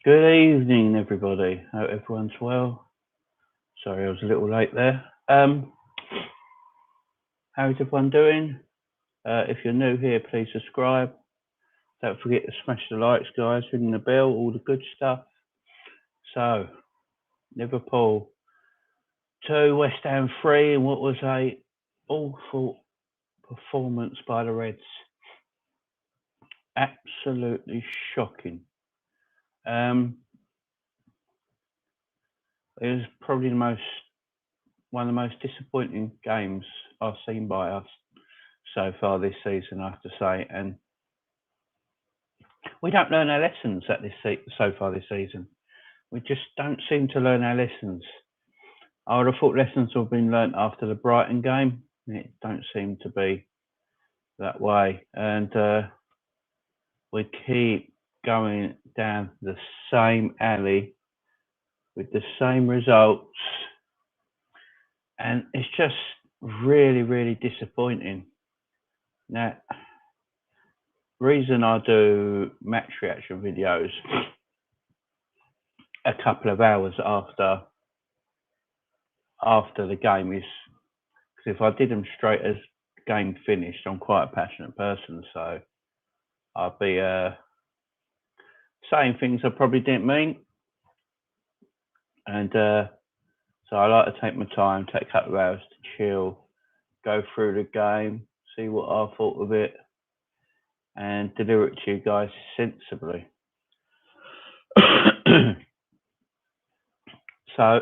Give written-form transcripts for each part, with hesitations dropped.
Good evening, everybody. Hope everyone's well. Sorry, I was a little late there. How's everyone doing? If you're new here, please subscribe. Don't forget to smash the likes, guys, ring the bell, all the good stuff. So, Liverpool 2, West Ham 3, and what was a awful performance by the Reds. Absolutely shocking. It was probably one of the most disappointing games I've seen by us so far this season, I have to say. And we don't learn our lessons so far this season. We just don't seem to learn our lessons. I would have thought lessons would have been learnt after the Brighton game. It don't seem to be that way. And we keep going down the same alley with the same results. And it's just really, really disappointing. Now, reason I do match reaction videos a couple of hours after the game is because if I did them straight as the game finished, I'm quite a passionate person, so I'd be saying things I probably didn't mean. And so I like to take my time, take a couple of hours to chill, go through the game, see what I thought of it, and deliver it to you guys sensibly. So,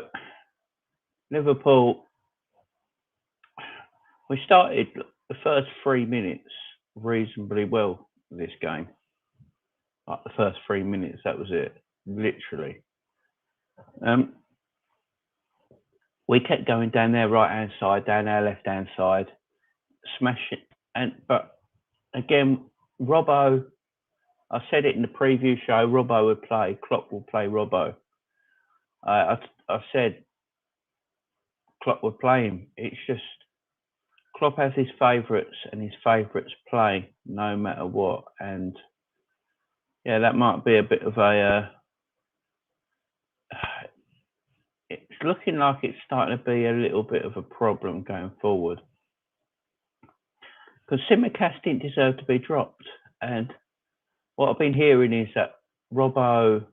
Liverpool, we started the first 3 minutes reasonably well this game. Like the first 3 minutes, that was it, literally. We kept going down their right-hand side, down our left-hand side, smashing. But again, Robbo, I said it in the preview show, Robbo would play, Klopp will play Robbo. I said Klopp would play him. It's just Klopp has his favourites, and his favourites play no matter what. And yeah, that might be a bit of a. It's looking like it's starting to be a little bit of a problem going forward. Because Simicast didn't deserve to be dropped. And what I've been hearing is that Robbo,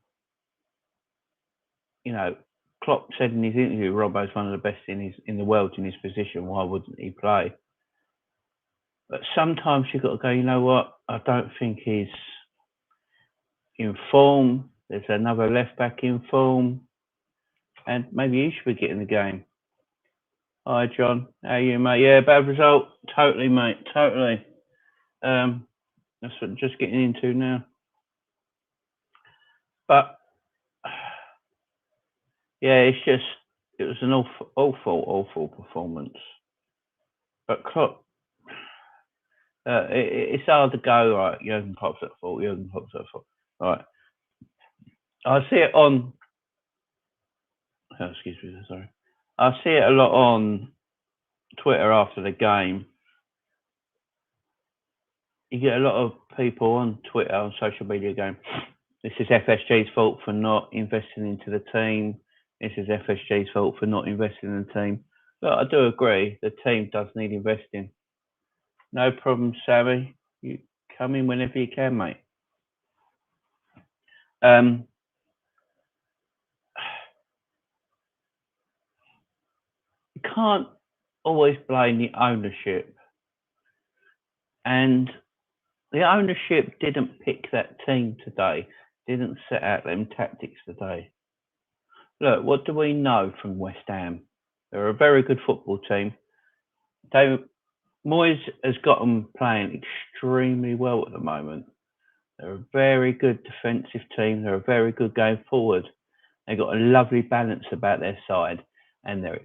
Klopp said in his interview, Robbo's one of the best in the world in his position. Why wouldn't he play? But sometimes you've got to go, you know what? I don't think he's in form. There's another left back in form. And maybe he should be getting the game. Hi, John. How are you, mate? Yeah, bad result. Totally, mate. Totally. That's what I'm just getting into now. But, yeah, it was an awful performance. But Klopp, it's hard to go, right, Jurgen Klopp's at fault, Right. I see it on... Oh, excuse me, sorry. I see it a lot on Twitter after the game. You get a lot of people on Twitter, on social media going, this is FSG's fault for not investing into the team. This is FSG's fault for not investing in the team. Look, I do agree, the team does need investing. No problem, Sammy. You come in whenever you can, mate. You can't always blame the ownership. And the ownership didn't pick that team today, didn't set out them tactics today. Look, what do we know from West Ham? They're a very good football team. Moyes has got them playing extremely well at the moment. They're a very good defensive team. They're a very good going forward. They've got a lovely balance about their side, and they're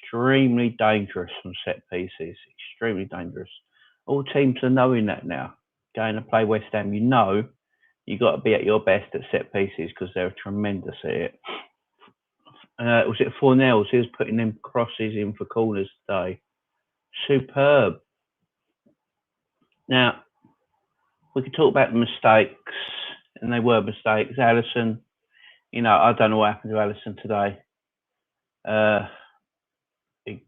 extremely dangerous from set pieces. Extremely dangerous. All teams are knowing that now. Going to play West Ham, you've got to be at your best at set pieces because they're tremendous at it. Was it Fornells? He was putting them crosses in for corners today. Superb. Now, we could talk about the mistakes, and they were mistakes. Henderson, You know, I don't know what happened to Alisson today. He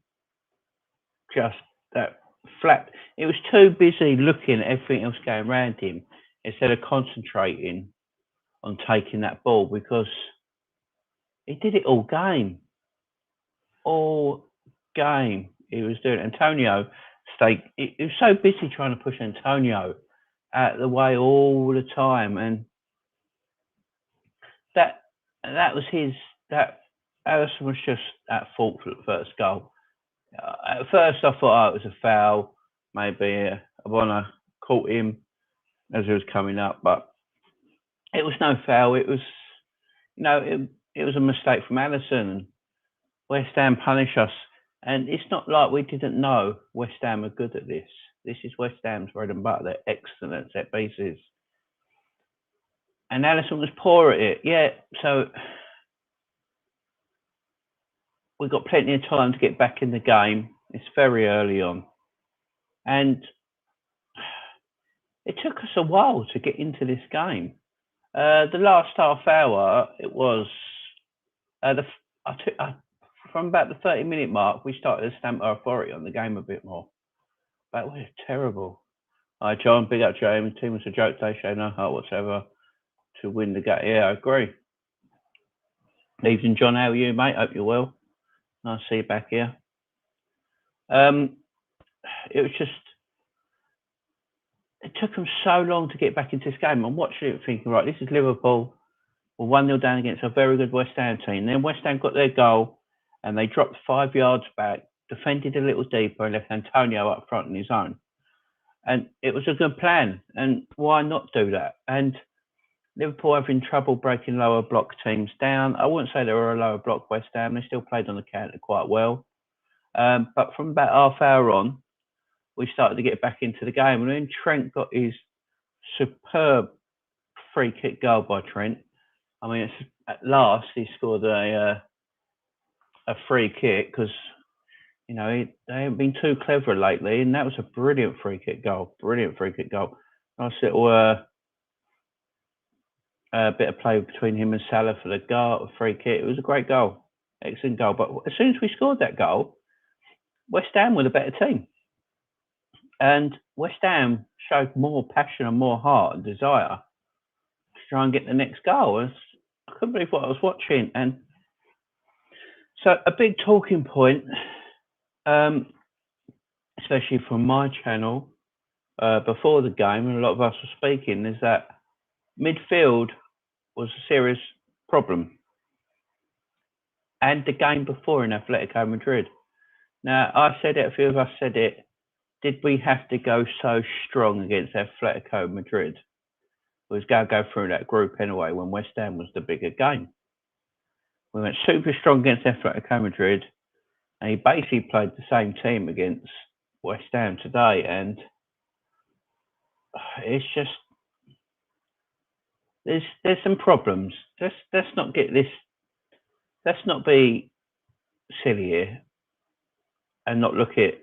just that flat. He was too busy looking at everything else going around him instead of concentrating on taking that ball, because he did it all game. All game he was doing. Antonio he was so busy trying to push Antonio out of the way all the time, and that was that Alisson was just at fault for the first goal. At first I thought, it was a foul, maybe Abona caught him as he was coming up, but it was no foul. It was, it was a mistake from Alisson, and West Ham punish us. And it's not like we didn't know West Ham are good at this. This is West Ham's bread and butter. They're excellent at set pieces. And Alisson was poor at it. Yeah, so we've got plenty of time to get back in the game. It's very early on. And it took us a while to get into this game. The last half hour, it was from about the 30-minute mark, we started to stamp our authority on the game a bit more. That was terrible. Hi, John. Big up, Joe. The team was a joke. They show no heart whatsoever to win the game. Yeah, I agree. Evening, John. How are you, mate? Hope you're well. Nice to see you back here. It was just, it took them so long to get back into this game. I'm watching it thinking, right, this is Liverpool. We're 1-0 down against a very good West Ham team. Then West Ham got their goal and they dropped 5 yards back, defended a little deeper and left Antonio up front on his own. And it was a good plan. And why not do that? And Liverpool having trouble breaking lower block teams down. I wouldn't say they were a lower block West Ham. They still played on the counter quite well. But from about half hour on, we started to get back into the game. And then Trent got his superb free kick goal by Trent. I mean, at last he scored a free kick, because they haven't been too clever lately, and that was a brilliant free kick goal. Brilliant free kick goal. Nice little bit of play between him and Salah for the goal, free kick. It was a great goal, excellent goal. But as soon as we scored that goal, West Ham were the better team, and West Ham showed more passion and more heart and desire to try and get the next goal. I couldn't believe what I was watching. And so a big talking point, especially from my channel, before the game, and a lot of us were speaking, is that midfield was a serious problem. And the game before in Atletico Madrid. Now, I said it, a few of us said it, did we have to go so strong against Atletico Madrid? We was going to go through that group anyway when West Ham was the bigger game. We went super strong against Atletico Madrid, and he basically played the same team against West Ham today, and it's just there's some problems. Let's not get this. Let's not be silly here, and not look at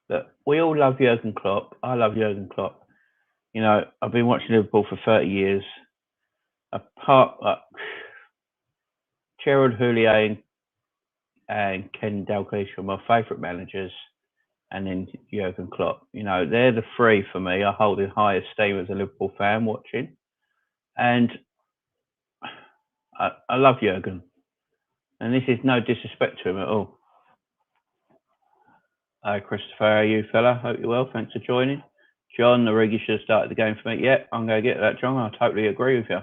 that. We all love Jurgen Klopp. I love Jurgen Klopp. I've been watching Liverpool for 30 years. Gerard Houllier and Ken Dalglish are my favourite managers, and then Jurgen Klopp. They're the three for me. I hold in high esteem as a Liverpool fan watching, and I love Jurgen, and this is no disrespect to him at all. Hi, Christopher, how are you, fella? Hope you're well. Thanks for joining. John, the Origi should have started the game for me. Yeah, I'm going to get that, John. I totally agree with you.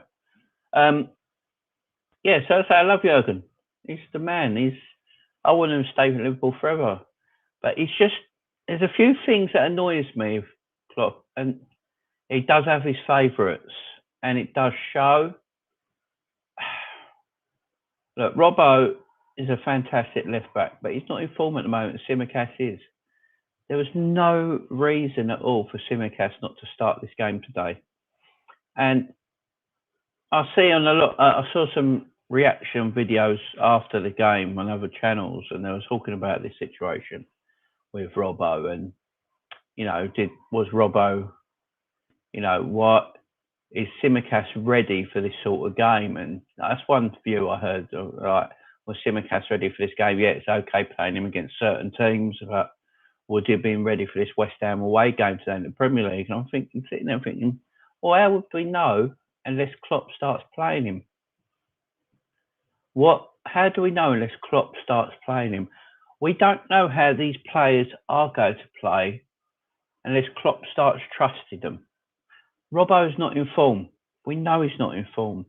Yeah, so I love Jurgen. He's the man. I want him to stay with Liverpool forever. But there's a few things that annoys me with Klopp, and he does have his favourites, and it does show. Look, Robbo is a fantastic left back, but he's not in form at the moment. Tsimikas is. There was no reason at all for Tsimikas not to start this game today. And I saw some reaction videos after the game on other channels, and they were talking about this situation with Robbo, and was Robbo, what is Simicast ready for this sort of game? And that's one view I heard. Right, was Simicast ready for this game? Yeah, it's okay playing him against certain teams, but would he have been ready for this West Ham away game today in the Premier League? And I'm thinking, sitting there thinking, well, how would we know unless Klopp starts playing him? How do we know unless Klopp starts playing him? We don't know how these players are going to play unless Klopp starts trusting them. Robbo's not in form. We know he's not in form.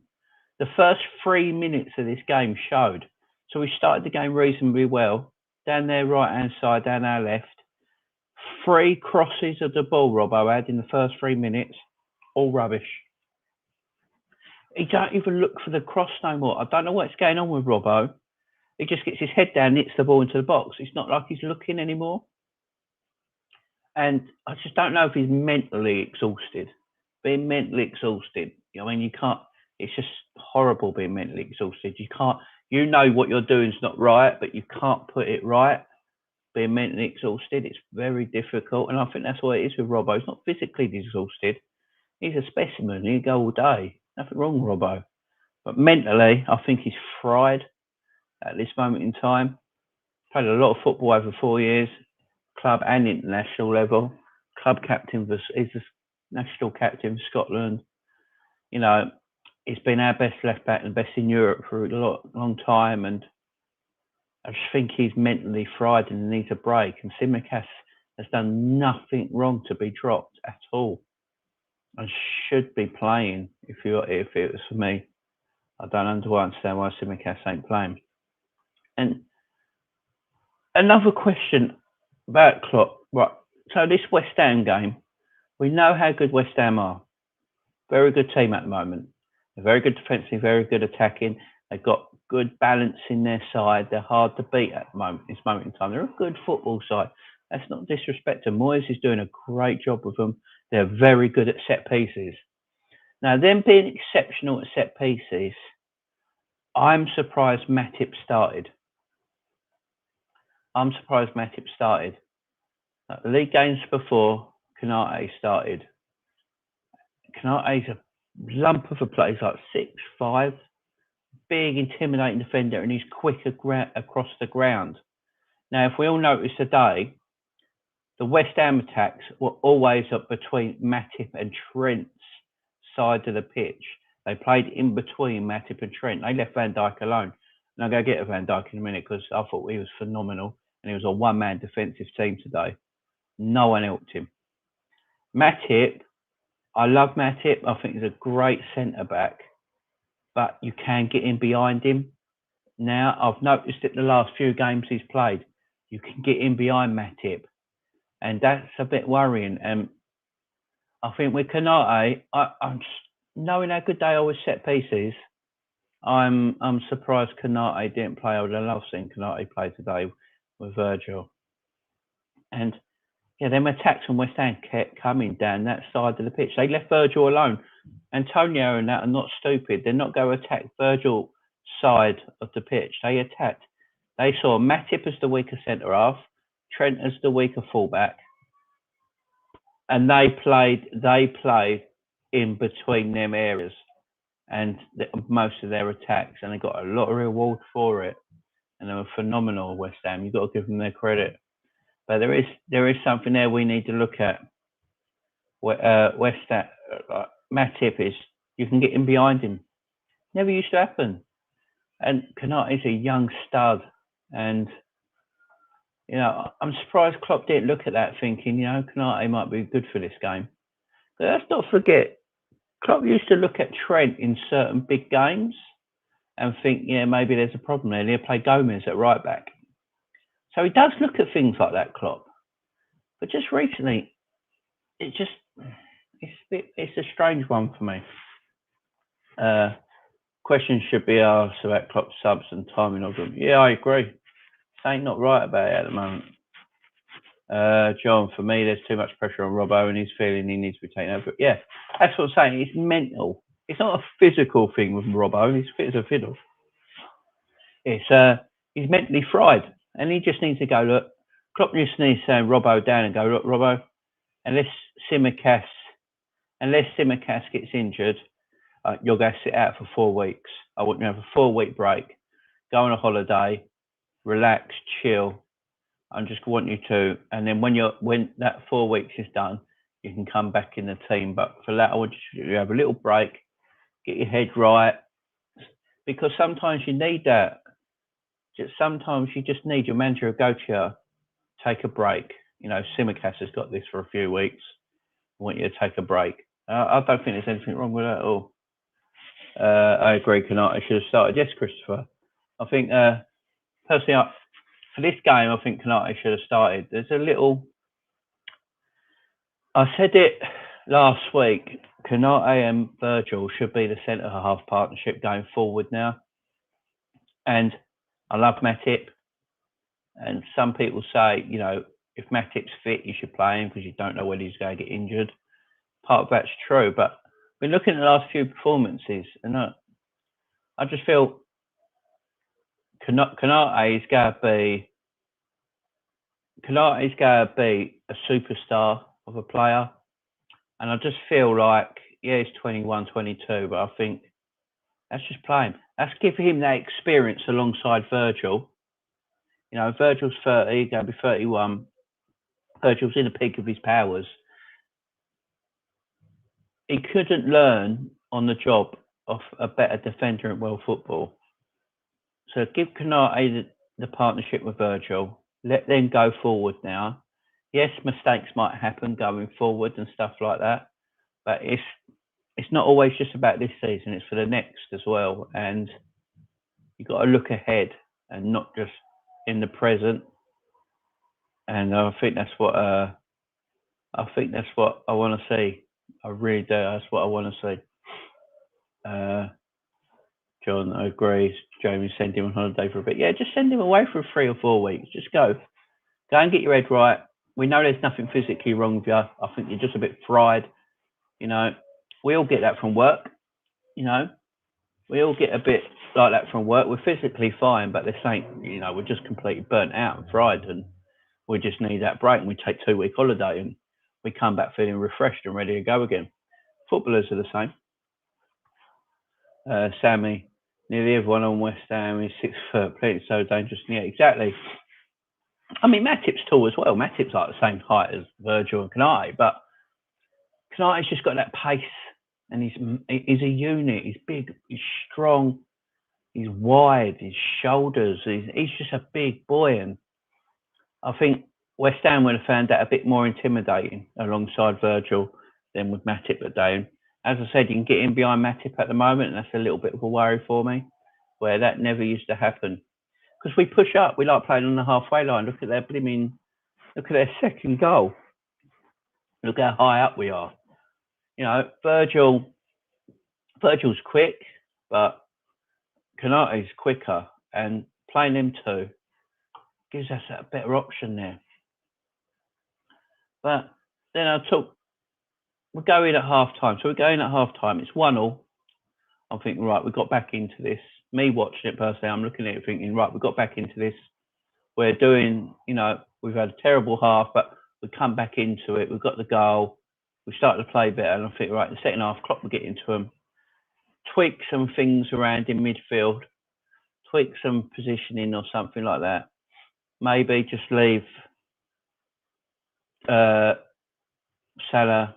The first 3 minutes of this game showed. So we started the game reasonably well. Down their right-hand side, down our left. 3 crosses of the ball Robbo had in the first 3 minutes. All rubbish. He don't even look for the cross no more. I don't know what's going on with Robbo. He just gets his head down, hits the ball into the box. It's not like he's looking anymore. And I just don't know if he's mentally exhausted. Being mentally exhausted, I mean, you can't. It's just horrible being mentally exhausted. You can't. You know what you're doing is not right, but you can't put it right. Being mentally exhausted, it's very difficult, and I think that's what it is with Robbo. He's not physically exhausted. He's a specimen. He go all day. Nothing wrong with Robbo, but mentally, I think he's fried at this moment in time. Played a lot of football over 4 years, club and international level. Club captain, he's the national captain of Scotland. You know, he's been our best left back and best in Europe for a long time. And I just think he's mentally fried and needs a break. And Simicast has done nothing wrong to be dropped at all. And should be playing if it was for me. I don't understand why Simicast ain't playing. And another question about Klopp. Right. So this West Ham game, we know how good West Ham are. Very good team at the moment. They're very good defensively, very good attacking. They've got good balance in their side. They're hard to beat at this moment in time. They're a good football side. That's not disrespect to Moyes. Is doing a great job with them. They're very good at set pieces. Now, them being exceptional at set pieces, I'm surprised Matip started. The league games before, Canate started. Canate's a lump of a player. He's like 6'5", big, intimidating defender, and he's quick across the ground. Now, if we all notice today, the West Ham attacks were always up between Matip and Trent's side of the pitch. They played in between Matip and Trent. They left Van Dijk alone. And I'll go get to Van Dijk in a minute because I thought he was phenomenal. And he was a one-man defensive team today. No one helped him. Matip, I love Matip. I think he's a great centre-back. But you can get in behind him. Now, I've noticed it the last few games he's played. You can get in behind Matip. And that's a bit worrying. And I think with Canate, I'm just, knowing how good they are with set pieces, I'm surprised Canate didn't play. I would have loved seeing Canate play today with Virgil. And yeah, them attacks from West Ham kept coming down that side of the pitch. They left Virgil alone. Antonio and that are not stupid. They're not going to attack Virgil's side of the pitch. They attacked. They saw Matip as the weaker centre half, Trent as the weaker fullback, and they played in between them areas and most of their attacks, and they got a lot of reward for it. And they were phenomenal, West Ham. You've got to give them their credit. But there is something there we need to look at. West Ham, Matip is, you can get in behind him. Never used to happen. And Canate is a young stud. And, you know, I'm surprised Klopp didn't look at that thinking, you know, Canate might be good for this game. But let's not forget, Klopp used to look at Trent in certain big games and think, yeah, maybe there's a problem there. He'll play Gomez at right back. So he does look at things like that, Klopp. But just recently, it's a strange one for me. Questions should be asked about Klopp's subs and timing of them. Yeah, I agree. Ain't not right about it at the moment. John, for me, there's too much pressure on Robbo and he's feeling he needs to be taken over. Yeah, that's what I'm saying. It's mental. It's not a physical thing with Robbo. He's fit as a fiddle. He's mentally fried and he just needs to go, look, Klopp just needs to send Robbo down and go, look, Robbo, unless Simicast unless Simicast gets injured, you're going to sit out for 4 weeks. I want you to have a 4-week break, go on a holiday, relax, chill. I just want you to, and then when that 4 weeks is done, you can come back in the team. But for that, I want you to have a little break, get your head right, because sometimes you need that. Sometimes you just need your manager to go to you, take a break. You know, Simicast has got this for a few weeks. I want you to take a break. I don't think there's anything wrong with that at all. I agree, Konate should have started. Yes, Christopher. I think, personally, for this game, I think Konate should have started. There's a little... I said it last week, Konate and Virgil should be the centre-half partnership going forward now. And I love Matip. And some people say, you know, if Matip's fit, you should play him because you don't know when he's going to get injured. Part of that's true, but we're looking at the last few performances, and I just feel Konate is going to be a superstar of a player, and I just feel like, yeah, he's 21, 22, but I think let's just play him. Let's give him that experience alongside Virgil. You know, Virgil's 30, going to be 31. Virgil's in the peak of his powers. He couldn't learn on the job of a better defender in world football. So give Konate the partnership with Virgil. Let them go forward now. Yes, mistakes might happen going forward and stuff like that, but it's not always just about this season. It's for the next as well, and you've got to look ahead and not just in the present. And I think that's what I want to see. I really do. That's what I want to see. John agrees. Jamie, send him on holiday for a bit. Yeah, just send him away for 3 or 4 weeks. Just go and get your head right. We know there's nothing physically wrong with you. I think you're just a bit fried. You know, we all get that from work. You know, we all get a bit like that from work. We're physically fine, but they're saying, you know, we're just completely burnt out and fried, and we just need that break. And we take 2-week holiday, and we come back feeling refreshed and ready to go again. Footballers are the same. Sammy, nearly everyone on West Ham is 6 foot, plenty so dangerous. Yeah, exactly. I mean, Matip's tall as well. Matip's like the same height as Virgil and Konate, but Konate's just got that pace, and he's a unit. He's big, he's strong, he's wide, his shoulders. He's just a big boy, and I think West Ham would have found that a bit more intimidating alongside Virgil than with Matip today. As I said, you can get in behind Matip at the moment, and that's a little bit of a worry for me, where that never used to happen. Because we push up, we like playing on the halfway line. Look at their second goal. Look how high up we are. You know, Virgil's quick, but Konate's quicker, and playing them two gives us a better option there. But then we're going at half time. So we're going at half time. It's 1-1. I'm thinking, right, we got back into this. Me watching it personally, I'm looking at it thinking, right, we got back into this. We're doing, you know, we've had a terrible half, but we come back into it. We've got the goal. We started to play better. And I think, right, in the second half, Klopp will get into them. Tweak some things around in midfield. Tweak some positioning or something like that. Maybe just leave Salah,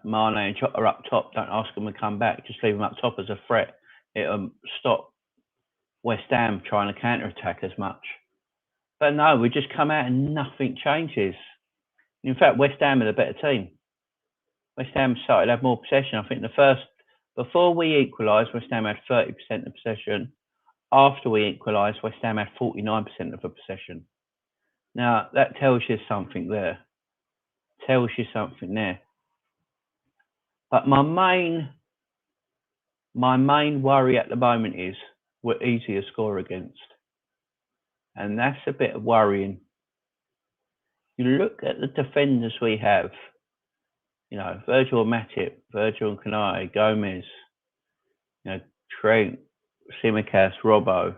Mane and Jota up top. Don't ask them to come back. Just leave them up top as a threat. It'll stop West Ham trying to counter-attack as much. But no, we just come out and nothing changes. In fact, West Ham are the better team. West Ham started to have more possession. I think before we equalised, West Ham had 30% of possession. After we equalised, West Ham had 49% of the possession. Now, that tells you something there. But my main worry at the moment is we're easy to score against. And that's a bit worrying. You look at the defenders we have, you know, Virgil Matip, Virgil and Konate, Gomez, you know, Trent, Simicast, Robbo.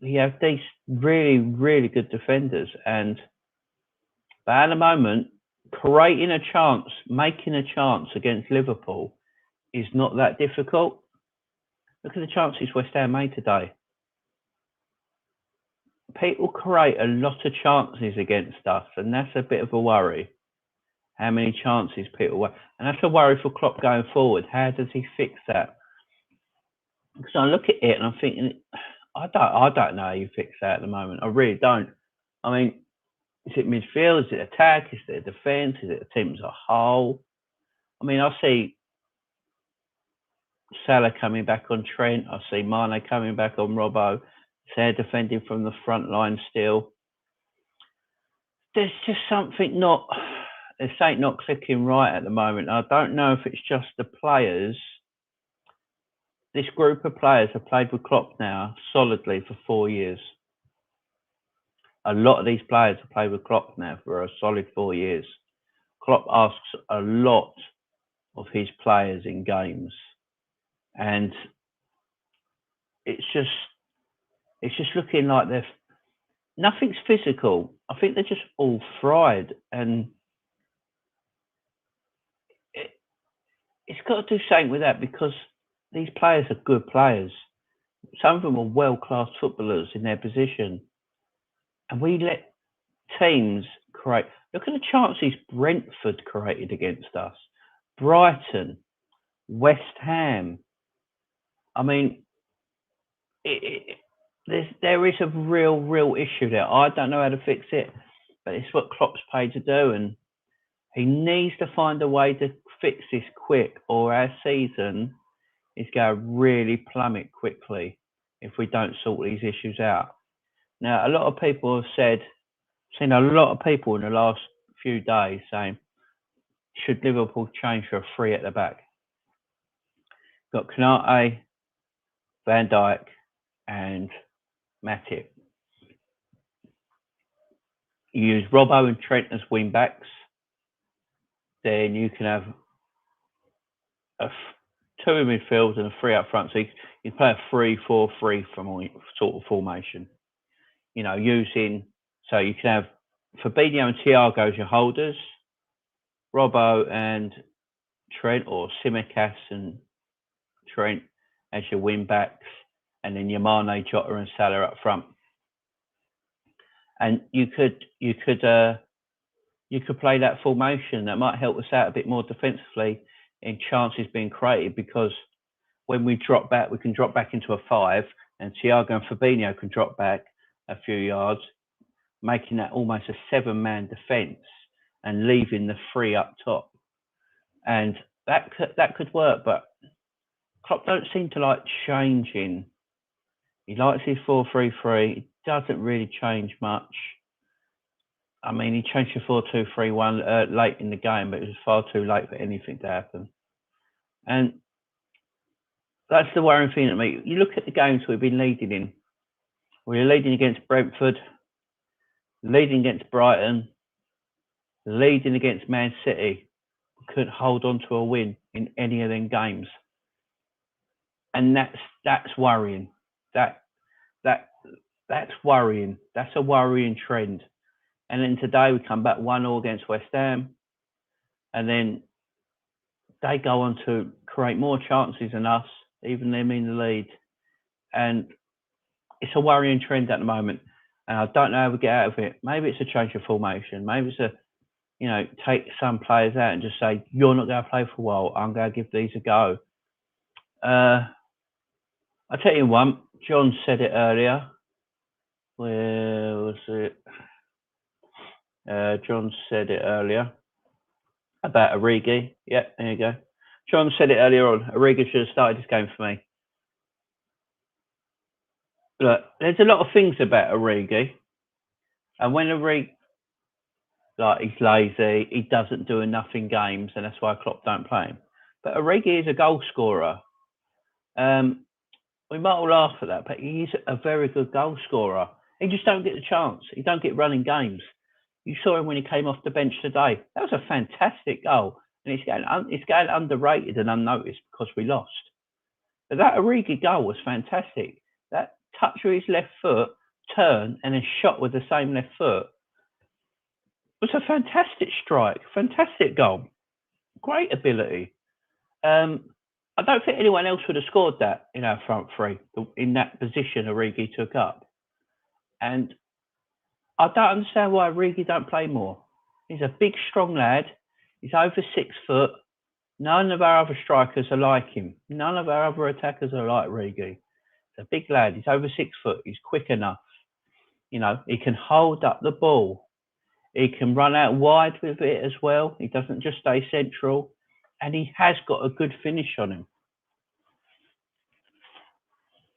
We have these really, really good defenders, but at the moment creating a chance, making a chance against Liverpool is not that difficult. Look at the chances West Ham made today. People create a lot of chances against us, and that's a bit of a worry. How many chances people and that's a worry for Klopp going forward. How does he fix that? Because I look at it and I'm thinking, I don't know how you fix that at the moment. I really don't. I mean, is it midfield? Is it attack? Is it defence? Is it the team as a whole? I mean, I see Salah coming back on Trent. I see Mane coming back on Robbo. They're defending from the front line still. There's just something not clicking right at the moment. I don't know if it's just the players. This group of players have played with Klopp now solidly for 4 years. A lot of these players have played with Klopp now for a solid 4 years. Klopp asks a lot of his players in games, and it's just looking like nothing's physical. I think they're just all fried, and it's got to do something with that because these players are good players. Some of them are world-class footballers in their position, and we let teams create. Look at the chances Brentford created against us, Brighton, West Ham. I mean, there is a real issue there. I don't know how to fix it, but it's what Klopp's paid to do, and he needs to find a way to fix this quick, or our season is going to really plummet quickly if we don't sort these issues out. Now, a lot of people have seen a lot of people in the last few days saying, should Liverpool change for a 3 at the back? Got Konate, Van Dijk, and Matip. You use Robbo and Trent as wing backs, then you can have two in midfield and a 3 up front. So you play a 3-4-3 from sort of formation. You know, so you can have Fabinho and Thiago as your holders, Robbo and Trent, or Tsimikas and Trent as your wing backs, and then your Mane, Jota and Salah up front. And you could play that formation. That might help us out a bit more defensively in chances being created, because when we drop back, we can drop back into a 5, and Thiago and Fabinho can drop back a few yards, making that almost a 7-man defence and leaving the 3 up top. And that could work, but Klopp don't seem to like changing. He likes his 4-3-3. It doesn't really change much. I mean, he changed to 4-2-3-1 late in the game, but it was far too late for anything to happen. And that's the worrying thing to me. You look at the games we've been leading in. We're leading against Brentford, leading against Brighton, leading against Man City. We couldn't hold on to a win in any of them games. And that's worrying. That's worrying. That's a worrying trend. And then today we come back 1-0 against West Ham, and then they go on to create more chances than us, even them in the lead. And it's a worrying trend at the moment. And I don't know how we get out of it. Maybe it's a change of formation. Maybe it's take some players out and just say, you're not going to play for a while. I'm going to give these a go. I'll tell you one. John said it earlier. Where was it? John said it earlier about Origi. Yeah, there you go. John said it earlier on. Origi should have started this game for me. Look, there's a lot of things about Origi. And when Origi, he's lazy, he doesn't do enough in games, and that's why Klopp don't play him. But Origi is a goal scorer. We might all laugh at that, but he's a very good goal scorer. He just don't get the chance. He don't get running games. You saw him when he came off the bench today. That was a fantastic goal. And it's going underrated and unnoticed because we lost. But that Origi goal was fantastic. That touch with his left foot, turn, and then shot with the same left foot. was a fantastic strike, fantastic goal, great ability. I don't think anyone else would have scored that in our front three in that position Origi took up. And I don't understand why Origi don't play more. He's a big, strong lad. He's over 6 foot. None of our other strikers are like him. None of our other attackers are like Origi. He's a big lad. He's over 6 foot. He's quick enough. You know, he can hold up the ball. He can run out wide with it as well. He doesn't just stay central. And he has got a good finish on him.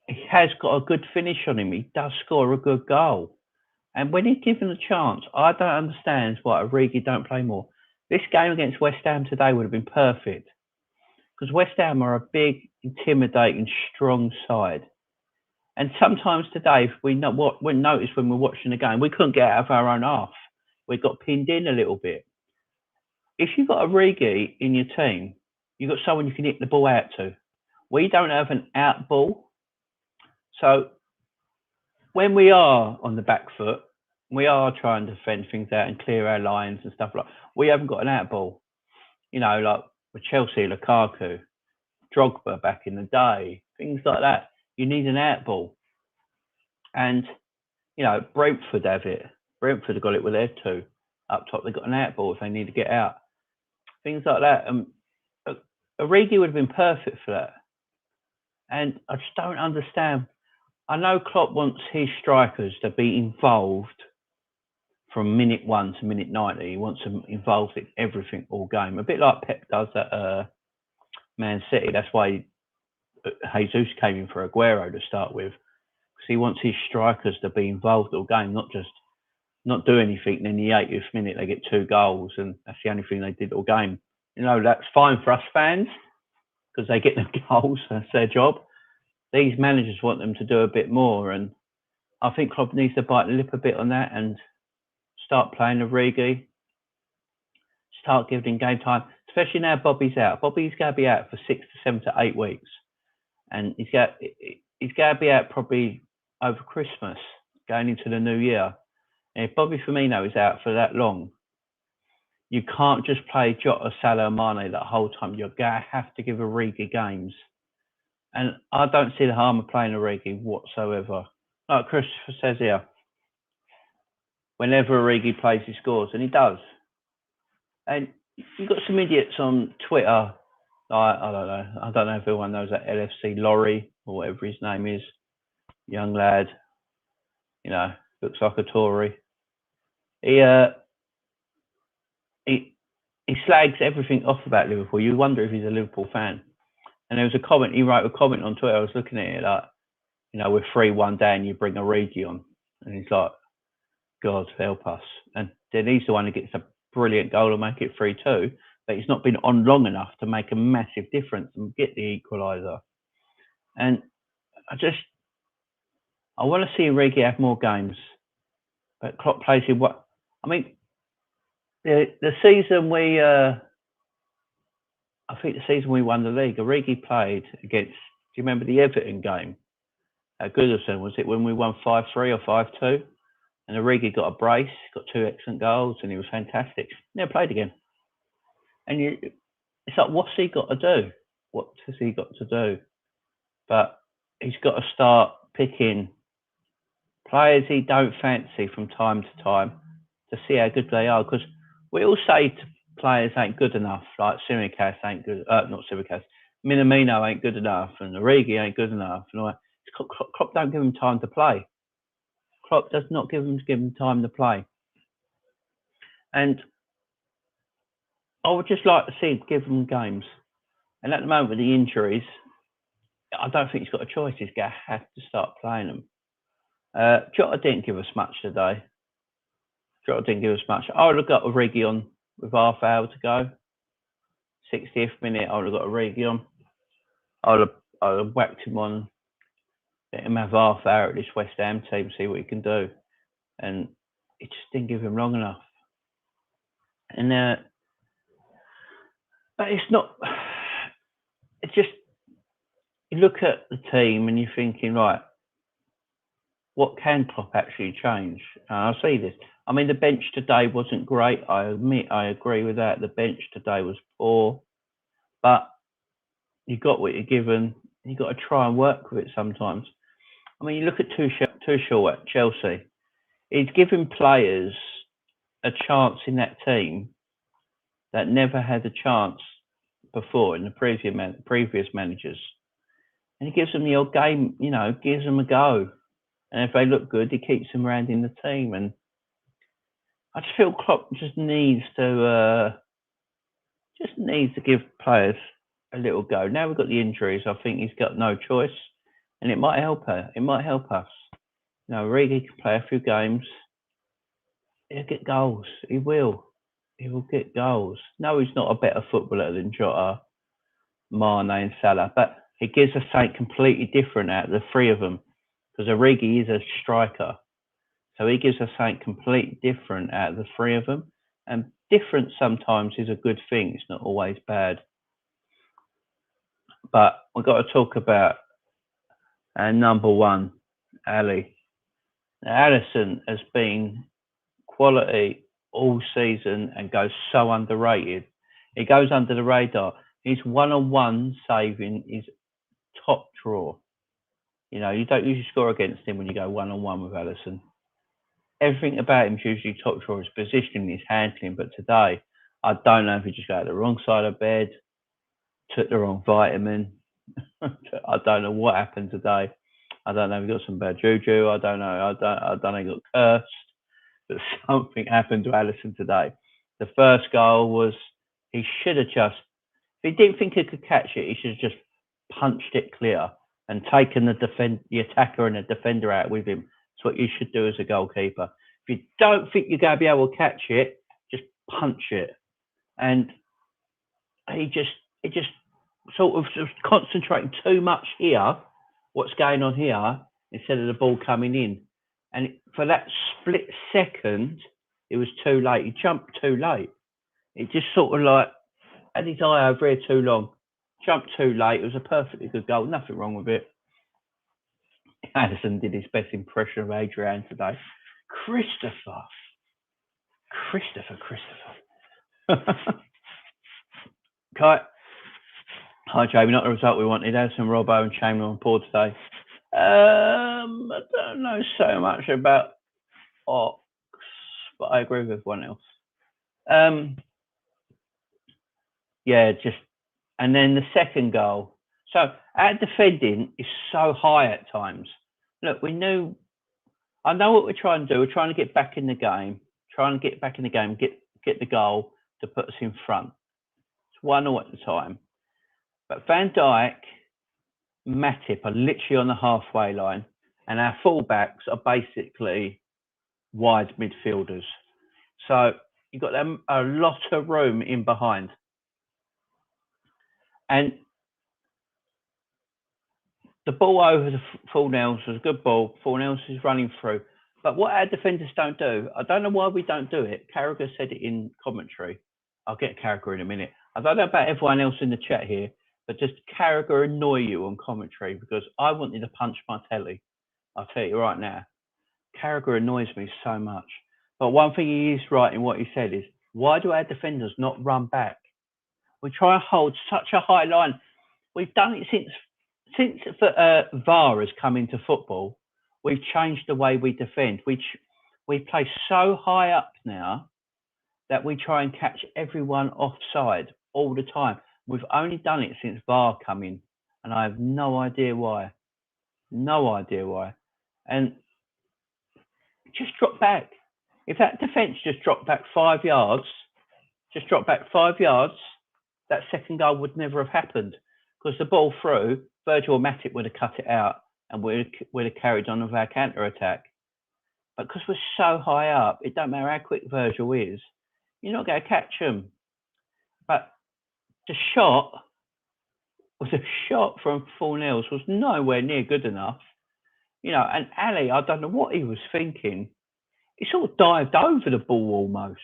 He has got a good finish on him. He does score a good goal. And when he's given a chance, I don't understand why Origi don't play more. This game against West Ham today would have been perfect. Because West Ham are a big, intimidating, strong side. And sometimes today, we noticed when we're watching the game, we couldn't get out of our own half. We got pinned in a little bit. If you've got Origi in your team, you've got someone you can hit the ball out to. We don't have an out ball. So when we are on the back foot, we are trying to defend things out and clear our lines and stuff like that. We haven't got an out ball. You know, like with Chelsea, Lukaku, Drogba back in the day, things like that. You need an out ball. And, you know, Brentford have it. Brentford have got it with their two. Up top, they've got an out ball if they need to get out. Things like that. Origi would have been perfect for that. And I just don't understand. I know Klopp wants his strikers to be involved from minute 1 to minute 90. He wants them involved in everything all game. A bit like Pep does at Man City. That's why Jesus came in for Aguero to start with. Because he wants his strikers to be involved all game, not do anything. And in the 80th minute, they get 2 goals. And that's the only thing they did all game. You know, that's fine for us fans because they get the goals. That's their job. These managers want them to do a bit more. And I think Klopp needs to bite the lip a bit on that and start playing Origi. Start giving him game time, especially now Bobby's out. Bobby's going to be out for 6 to 7 to 8 weeks. And he's going to be out probably over Christmas, going into the new year. And if Bobby Firmino is out for that long, you can't just play Jota, Salah, Mane that whole time. You're going to have to give Origi games. And I don't see the harm of playing Origi whatsoever. Like Christopher says here, whenever Origi plays, he scores, and he does. And you've got some idiots on Twitter. I don't know if everyone knows that LFC Laurie or whatever his name is. Young lad, you know, looks like a Tory. He slags everything off about Liverpool. You wonder if he's a Liverpool fan. And there was a comment, he wrote a comment on Twitter. I was looking at it like, you know, we're 3-1 down, you bring Origi on. And he's like, God help us. And then he's the one who gets a brilliant goal and make it 3-2. But he's not been on long enough to make a massive difference and get the equaliser. And I want to see Origi have more games. But Klopp plays him what? I mean, the season we... I think the season we won the league, Origi played against, do you remember the Everton game at Goodison? Was it when we won 5-3 or 5-2? And Origi got a brace, got 2 excellent goals, and he was fantastic. Never played again. And it's like, what's he got to do? What has he got to do? But he's got to start picking players he don't fancy from time to time to see how good they are. Because we all say players ain't good enough, like Tsimikas ain't good, not Tsimikas, Minamino ain't good enough, and Origi ain't good enough. And all that. Klopp don't give him time to play. Klopp does not give him time to play. And I would just like to see him give him games. And at the moment with the injuries, I don't think he's got a choice. He's going to have to start playing them. Jota didn't give us much today. I would have got Origi on with half hour to go. 60th minute, I would have got Origi on. I would have whacked him on, let him have half hour at this West Ham team, see what he can do. And it just didn't give him long enough. And but it's not. It's just you look at the team and you're thinking, right, what can Klopp actually change? And I see this. I mean, the bench today wasn't great. I admit, I agree with that. The bench today was poor, but you got what you're given. You got to try and work with it sometimes. I mean, you look at Tuchel at Chelsea. He's given players a chance in that team that never had a chance before in the previous managers, and he gives them the odd game. Gives them a go, and if they look good, he keeps them around in the team. And I just feel Klopp just needs to give players a little go. Now we've got the injuries. I think he's got no choice, and it might help her. It might help us. Origi can play a few games. He'll get goals. He will. He will get goals. No, he's not a better footballer than Jota, Mane, and Salah, but he gives us something completely different out of the three of them. Because Origi is a striker, so he gives us something completely different out of the three of them. And different sometimes is a good thing. It's not always bad. But we've got to talk about our number one, Ali. Now, Alisson has been quality all season and goes so underrated. He goes under the radar. His one-on-one saving is top drawer. You don't usually score against him when you go one-on-one with Alisson. Everything about him is usually top drawer. His positioning, his handling. But today, I don't know if he just got the wrong side of bed, took the wrong vitamin. I don't know what happened today. I don't know if he got some bad juju. I don't know. I don't know if he got cursed. But something happened to Alisson today. The first goal was he should have just, if he didn't think he could catch it, he should have just punched it clear and taken the attacker and the defender out with him. That's what you should do as a goalkeeper. If you don't think you're going to be able to catch it, just punch it. And he just sort of concentrating too much here, what's going on here, instead of the ball coming in. And for that split second, it was too late. He jumped too late. It just sort of like had his eye over here too long. Jumped too late. It was a perfectly good goal. Nothing wrong with it. Henderson did his best impression of Adrian today. Christopher. Okay. Hi, Jamie. Not the result we wanted. Henderson, Robbo, and Chamberlain on board today. I don't know so much about Ox, but I agree with everyone else. And then the second goal. So our defending is so high at times. Look, I know what we're trying to do. We're trying to get back in the game, get the goal to put us in front. It's 1-0 at the time. But Van Dijk, Matip are literally on the halfway line, and our fullbacks are basically wide midfielders. So you've got a lot of room in behind. And the ball over the Fornells was a good ball. Fornells is running through. But what our defenders don't do, I don't know why we don't do it. Carragher said it in commentary. I'll get Carragher in a minute. I don't know about everyone else in the chat here, but just Carragher annoy you on commentary because I wanted to punch my telly. I'll tell you right now. Carragher annoys me so much. But one thing he is right in what he said is, why do our defenders not run back? We try and hold such a high line. We've done it since VAR has come into football. We've changed the way we defend. We play so high up now that we try and catch everyone offside all the time. We've only done it since VAR come in, and I have no idea why. No idea why. And just drop back. If that defence just dropped back 5 yards, that second goal would never have happened because the ball through, Virgil or Matip would have cut it out and we'd have carried on with our counter-attack. But because we're so high up, it don't matter how quick Virgil is, you're not going to catch him. But the shot from Fornells was nowhere near good enough. And Ali, I don't know what he was thinking. He sort of dived over the ball almost.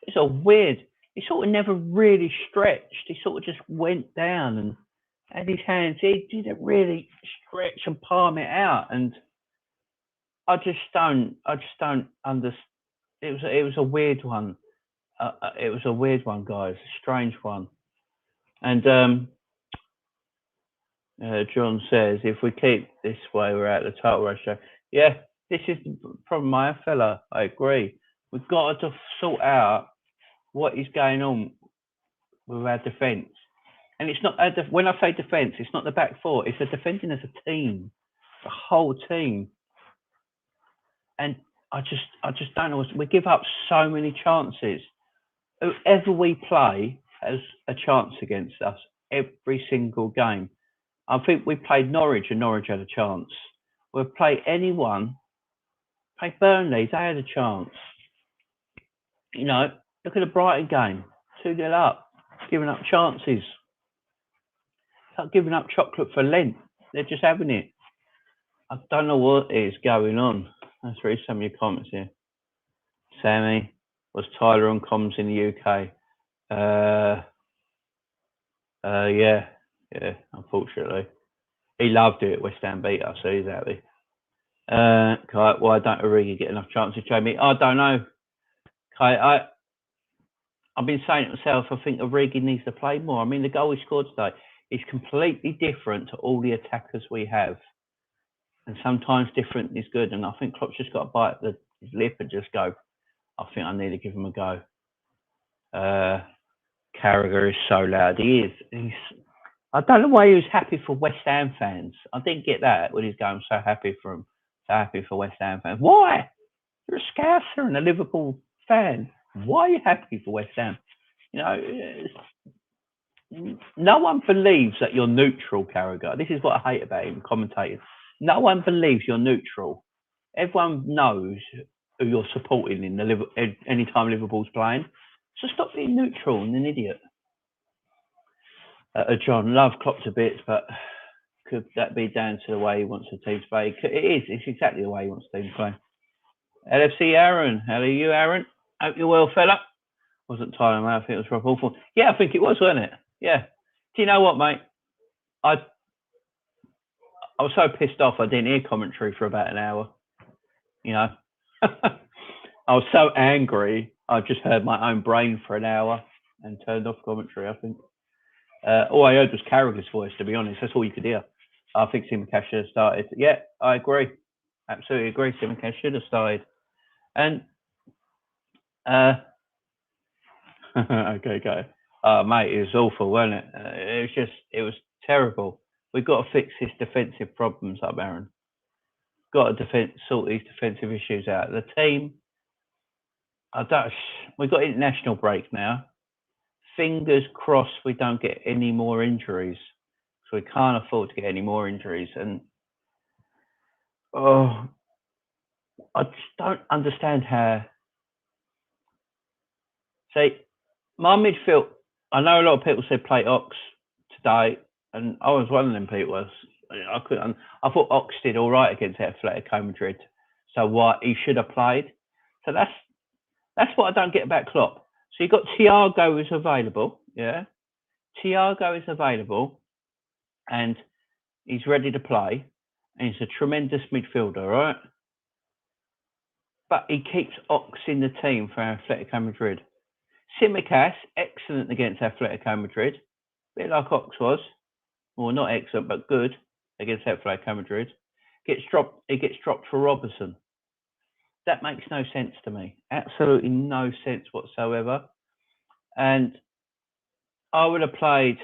It's a weird. He sort of never really stretched. He sort of just went down and had his hands. He didn't really stretch and palm it out. And I just don't understand. it was a weird one. It was a weird one, guys. A strange one. And John says, if we keep this way, we're out of the title ratio. Yeah, this is the problem, my fella. I agree. We've got to sort out what is going on with our defence. And it's not when I say defence, it's not the back four. It's the defending as a team, the whole team. And I just don't know. We give up so many chances. Whoever we play has a chance against us every single game. I think we played Norwich and Norwich had a chance. We'll play anyone. Play Burnley, they had a chance. You know, look at the Brighton game. 2-0 up, giving up chances. Like giving up chocolate for Lent. They're just having it. I don't know what is going on. Let's read some of your comments here. Sammy, was Tyler on comms in the UK? Yeah, unfortunately. He loved it. West Ham beat us, so he's happy. Why don't Origi get enough chances, Jamie? I don't know. I've been saying it myself. I think Origi needs to play more. I mean, the goal he scored today is completely different to all the attackers we have. And sometimes different is good. And I think Klopp's just got to bite his lip and just go, I think I need to give him a go. Carragher is so loud. He is. I don't know why he was happy for West Ham fans. I didn't get that when he's going so happy for him. So happy for West Ham fans. Why? You're a Scouser and a Liverpool fan. Why are you happy for West Ham? You know, no one believes that you're neutral, Carragher. This is what I hate about him, commentators. No one believes you're neutral. Everyone knows who you're supporting anytime Liverpool's playing. So stop being neutral and an idiot. John, love Klopp to bits, but could that be down to the way he wants the team to play? It is. It's exactly the way he wants the team to play. LFC Aaron. How are you, Aaron? Hope you're well, fella. Wasn't Tyler, mate. I think it was Rob Hawthorne. Yeah, I think it was, wasn't it? Yeah. Do you know what, mate? I was so pissed off I didn't hear commentary for about an hour. You know? I was so angry, I just heard my own brain for an hour and turned off commentary, I think. All I heard was Carragher's voice, to be honest. That's all you could hear. I think Tsimikas should have started. Yeah, I agree. Absolutely agree. Tsimikas should have started. And okay, go. Mate, it was awful, wasn't it? It was terrible. We've got to fix his defensive problems up, Aaron. Got to sort these defensive issues out. The team, we've got international break now. Fingers crossed we don't get any more injuries. So we can't afford to get any more injuries. And I just don't understand how. See, my midfield, I know a lot of people said play Ox today, and I was one of them people. I thought Ox did all right against Atletico Madrid. So what he should have played. So that's what I don't get about Klopp. So you've got Thiago is available, yeah. Thiago is available, and he's ready to play, and he's a tremendous midfielder, right? But he keeps Ox in the team for Atletico Madrid. Tsimikas, excellent against Atletico Madrid, a bit like Ox was. Well, not excellent, but good against Atletico Madrid. He gets dropped for Robertson. That makes no sense to me. Absolutely no sense whatsoever. And I would have played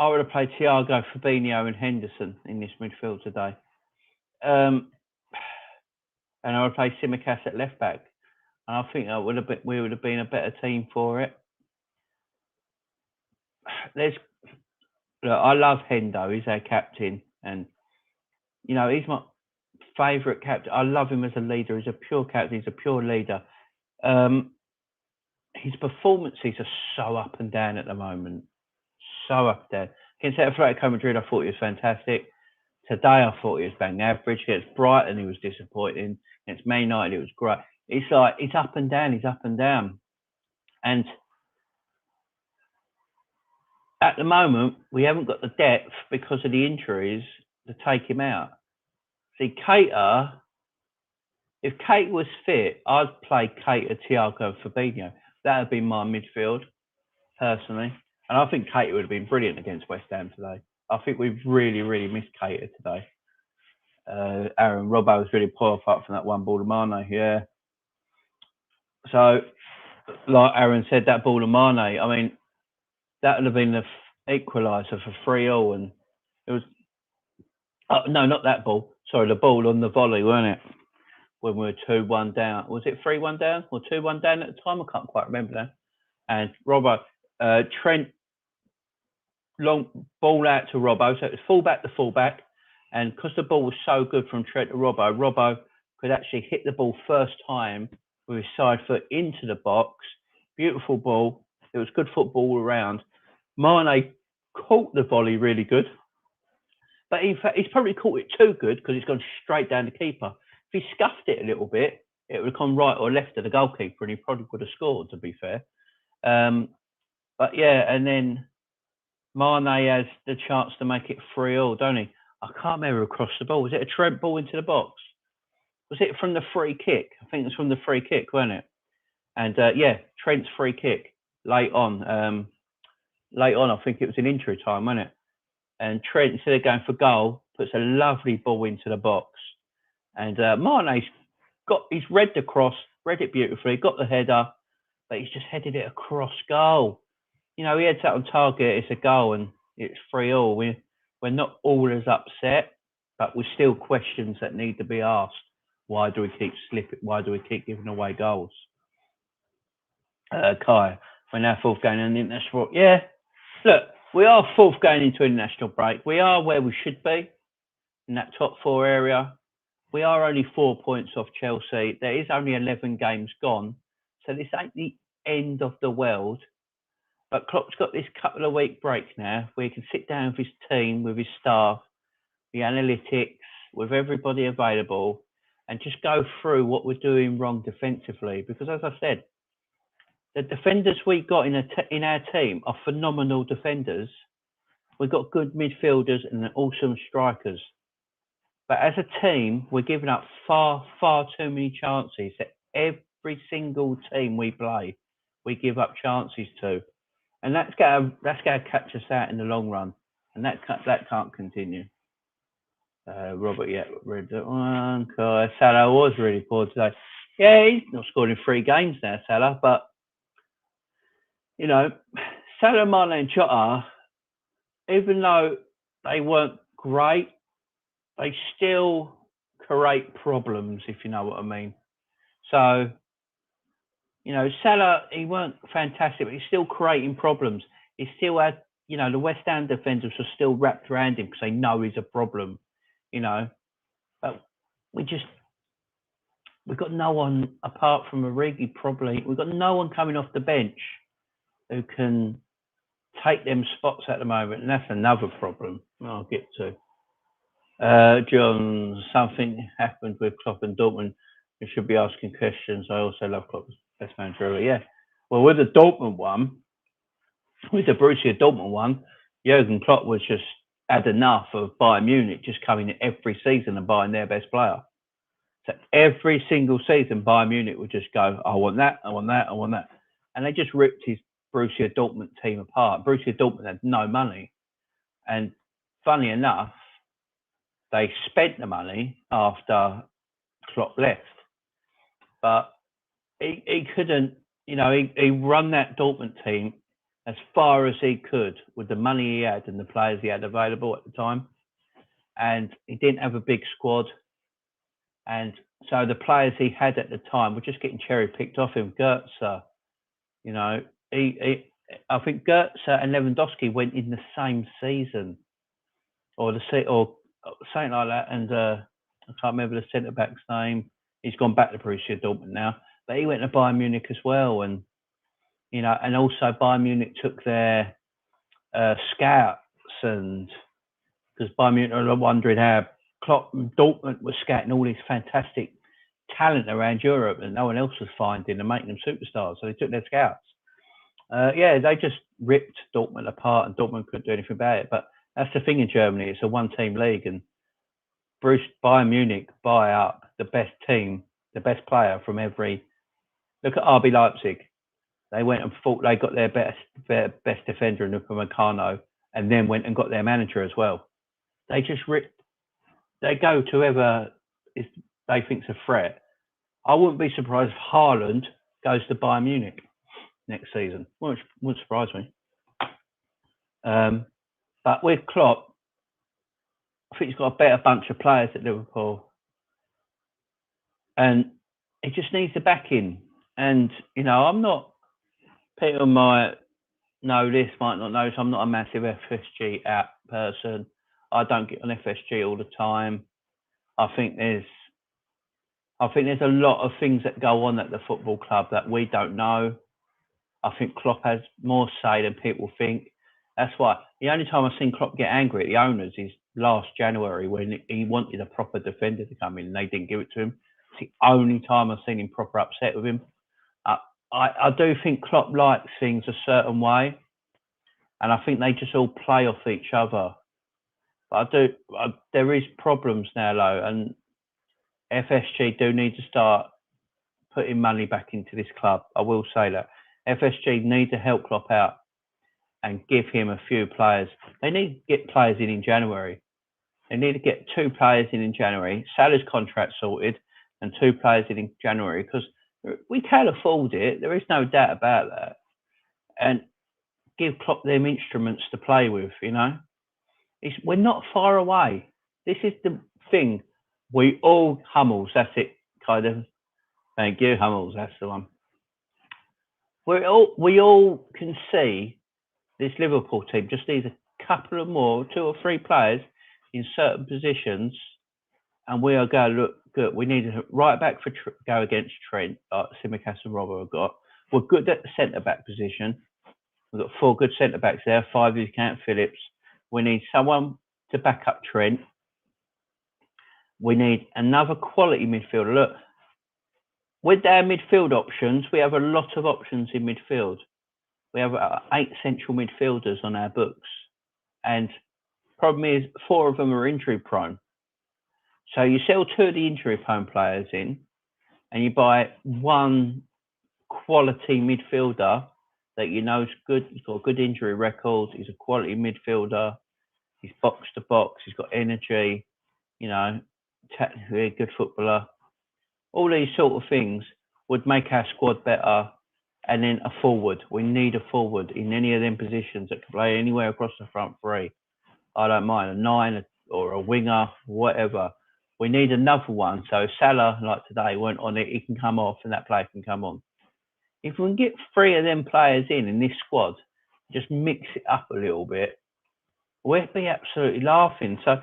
Thiago, Fabinho, and Henderson in this midfield today. And I would have played Tsimikas at left back. And I think we would have been a better team for it. I love Hendo. He's our captain, and you know he's my favourite captain. I love him as a leader. He's a pure captain. He's a pure leader. His performances are so up and down at the moment. So up and down. Against Atletico Madrid, I thought he was fantastic. Today, I thought he was bang average. Against Brighton, he was disappointing. Against Man United, it was great. It's like he's up and down. He's up and down. And at the moment, we haven't got the depth because of the injuries to take him out. See, Keita If Kate was fit, I'd play Kate, Thiago, Fabinho. That would be my midfield, personally. And I think Kate would have been brilliant against West Ham today. I think we've really, really missed Kate today. Aaron Robbo was really poor apart from that one ball to Mane, yeah. So, like Aaron said, that ball to Mane, I mean, that would have been the equaliser for 3-3, and it was. Oh, no, not that ball. Sorry, the ball on the volley, wasn't it? When we were 2-1 down. Was it 3-1 down or 2-1 down at the time? I can't quite remember now. And Robbo, Trent, long ball out to Robbo. So it was fullback to fullback. And because the ball was so good from Trent to Robbo could actually hit the ball first time with his side foot into the box. Beautiful ball. It was good football all around. Mane caught the volley really good. But in fact, he's probably caught it too good because it's gone straight down the keeper. If he scuffed it a little bit, it would have gone right or left of the goalkeeper and he probably would have scored, to be fair. But yeah, and then Mane has the chance to make it 3-3, don't he? I can't remember across the ball. Was it a Trent ball into the box? Was it from the free kick? I think it was from the free kick, wasn't it? And yeah, Trent's free kick late on. I think it was in injury time, wasn't it? And Trent, instead of going for goal, puts a lovely ball into the box. And he's read the cross, read it beautifully, got the header, but he's just headed it across goal. You know, he heads that on target, it's a goal, and it's 3-3. We're not all as upset, but we're still questions that need to be asked. Why do we keep slipping? Why do we keep giving away goals? Kai, we're now fourth going in the international. Yeah, look, we are fourth going into international break. We are where we should be in that top 4 area. We are only 4 points off Chelsea. There is only 11 games gone. So this ain't the end of the world. But Klopp's got this couple of week break now where he can sit down with his team, with his staff, the analytics, with everybody available, and just go through what we're doing wrong defensively. Because as I said, the defenders we got in our team are phenomenal defenders. We've got good midfielders and awesome strikers. But as a team, we're giving up far, far too many chances. Every single team we play, we give up chances to. And that's going to catch us out in the long run. And that can't continue. Robert, yeah, read that one. Salah was really poor today. Yeah, he's not scored in 3 games now, Salah. But, you know, Salah, Mane and Jota, even though they weren't great, they still create problems, if you know what I mean. So, you know, Salah, he weren't fantastic, but he's still creating problems. He still had, you know, the West Ham defenders were still wrapped around him because they know he's a problem, you know. But we've got no one apart from Origi, probably. We've got no one coming off the bench who can take them spots at the moment, and that's another problem I'll get to. John, something happened with Klopp and Dortmund. You should be asking questions. I also love Klopp's best manager ever. Yeah. Well, with the Dortmund one, with the Borussia Dortmund one, Jurgen Klopp was just had enough of Bayern Munich just coming in every season and buying their best player. So every single season, Bayern Munich would just go, I want that, I want that, I want that. And they just ripped his Borussia Dortmund team apart. Borussia Dortmund had no money. And funny enough, they spent the money after Klopp left. But he couldn't, you know, he run that Dortmund team as far as he could with the money he had and the players he had available at the time. And he didn't have a big squad. And so the players he had at the time were just getting cherry picked off him. Goetze, you know, I think Goetze and Lewandowski went in the same season or something like that. And I can't remember the centre back's name. He's gone back to Borussia Dortmund now, but he went to Bayern Munich as well. And, you know, and also Bayern Munich took their scouts, and because Bayern Munich are wondering how Klopp and Dortmund was scouting all this fantastic talent around Europe and no one else was finding and making them superstars. So they took their scouts. Yeah, they just ripped Dortmund apart and Dortmund couldn't do anything about it. But that's the thing in Germany. It's a one-team league, and Bayern Munich buy up the best team the best player from every. Look at RB Leipzig. They went and thought they got their best defender in Upamecano, and then went and got their manager as well. They just they go to whoever they think's a threat. I wouldn't be surprised if Haaland goes to Bayern Munich next season. Wouldn't surprise me. But with Klopp, I think he's got a better bunch of players at Liverpool, and he just needs the backing. And I'm not. People might know this, might not know this. I'm not a massive FSG app person. I don't get on FSG all the time. I think there's a lot of things that go on at the football club that we don't know. I think Klopp has more say than people think. That's why the only time I've seen Klopp get angry at the owners is last January when he wanted a proper defender to come in and they didn't give it to him. It's the only time I've seen him proper upset with him. I do think Klopp likes things a certain way, and I think they just all play off each other. But there is problems now, though, and FSG do need to start putting money back into this club. I will say that. FSG need to help Klopp out and give him a few players. They need to get players in January. They need to get 2 players in January. Salah's contract sorted and 2 players in January because we can afford it. There is no doubt about that. And give Klopp them instruments to play with, We're not far away. This is the thing. We all, Hummels, that's it, kind of. Thank you, Hummels, that's the one. We all can see this Liverpool team just needs a couple of more, 2 or 3 players in certain positions, and we are going to look good. We need a right back for go against Trent, like Tsimikas and Robbo have got. We're good at the centre back position. We've got 4 good centre backs there, 5 if you count Phillips. We need someone to back up Trent. We need another quality midfielder. Look, with our midfield options, we have a lot of options in midfield. We have 8 central midfielders on our books. And problem is 4 of them are injury prone. So you sell 2 of the injury prone players in and you buy 1 quality midfielder that is good. He's got a good injury record. He's a quality midfielder. He's box to box. He's got energy, technically a good footballer. All these sort of things would make our squad better. And then a forward. We need a forward in any of them positions that can play anywhere across the front 3. I don't mind a 9 or a winger, whatever. We need another one. So Salah, like today, went on it. He can come off and that player can come on. If we can get 3 of them players in this squad, just mix it up a little bit, we'd be absolutely laughing. So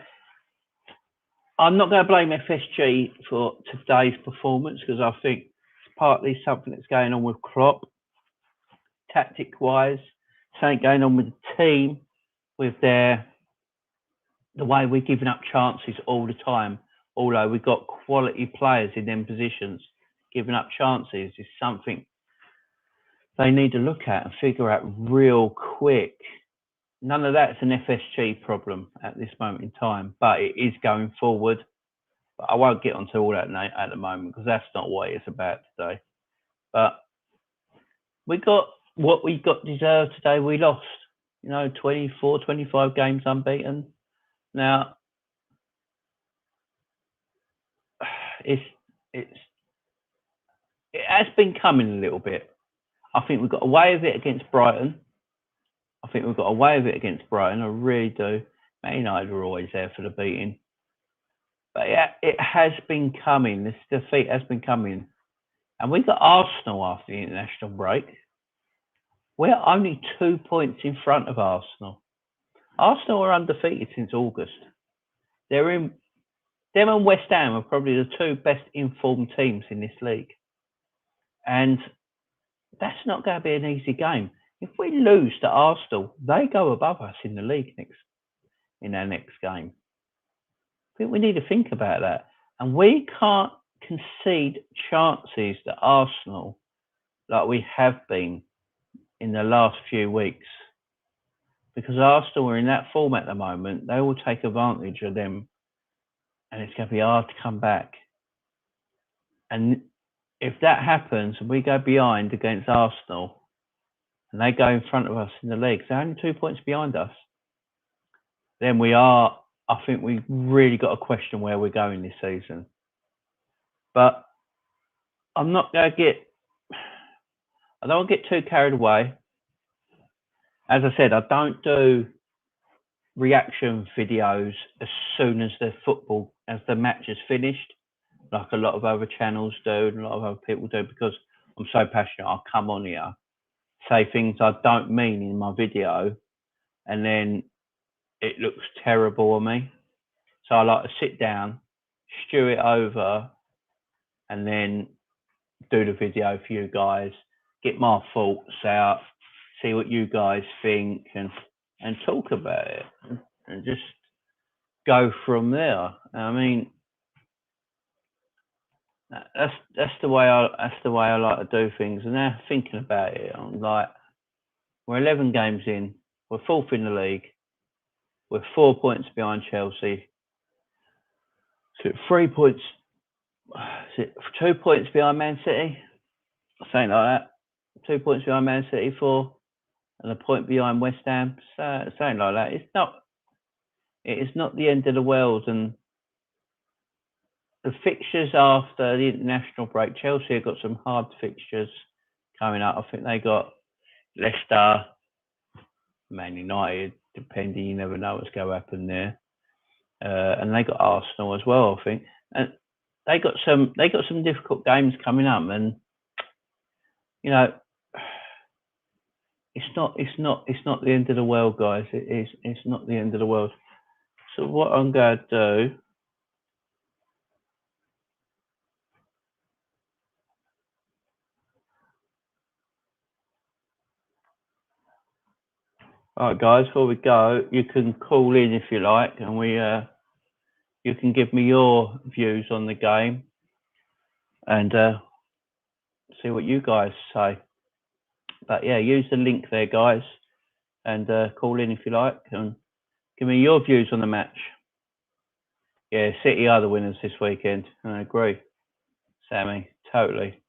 I'm not going to blame FSG for today's performance because I think it's partly something that's going on with Klopp, tactic-wise, something going on with the team, with the way we're giving up chances all the time. Although we've got quality players in them positions, giving up chances is something they need to look at and figure out real quick. None of that's an FSG problem at this moment in time, but it is going forward. But I won't get onto all that at the moment because that's not what it's about today. But we got what we got deserved today. We lost, 24, 25 games unbeaten. Now, it has been coming a little bit. I think we got away with it against Brighton. I really do. Man United were always there for the beating. But yeah, it has been coming. This defeat has been coming. And we got Arsenal after the international break. We're only 2 points in front of Arsenal. Arsenal are undefeated since August. Them and West Ham are probably the 2 best informed teams in this league. And that's not going to be an easy game. If we lose to Arsenal, they go above us in the league in our next game. I think we need to think about that. And we can't concede chances to Arsenal like we have been in the last few weeks. Because Arsenal are in that form at the moment, they will take advantage of them and it's going to be hard to come back. And if that happens and we go behind against Arsenal and they go in front of us in the league, they're only 2 points behind us, then I think we've really got to question where we're going this season. But I'm not going to I don't want to get too carried away. As I said, I don't do reaction videos as soon as the match is finished, like a lot of other channels do and a lot of other people do, because I'm so passionate. I'll come on here, say things I don't mean in my video, and then it looks terrible on me. So I like to sit down, stew it over, and then do the video for you guys, get my thoughts out, see what you guys think, and talk about it, and just go from there. I mean, that's the way I like to do things. And now thinking about it, I'm like, we're 11 games in, we're fourth in the league, we're 4 points behind Chelsea. So 3 points, is it 2 points behind Man City? Something like that. 2 points behind Man City, 4, and a point behind West Ham. So, something like that. It is not the end of the world. And the fixtures after the international break, Chelsea have got some hard fixtures coming up. I think they got Leicester, Man United, depending. You never know what's going to happen there. And they got Arsenal as well, I think. And they got some difficult games coming up. And you know, it's not the end of the world, guys. It's not the end of the world. So what I'm going to do. All right, guys. Before we go, you can call in if you like, and you can give me your views on the game, and see what you guys say. But yeah, use the link there, guys, and call in if you like, and give me your views on the match. Yeah, City are the winners this weekend. I agree, Sammy. Totally.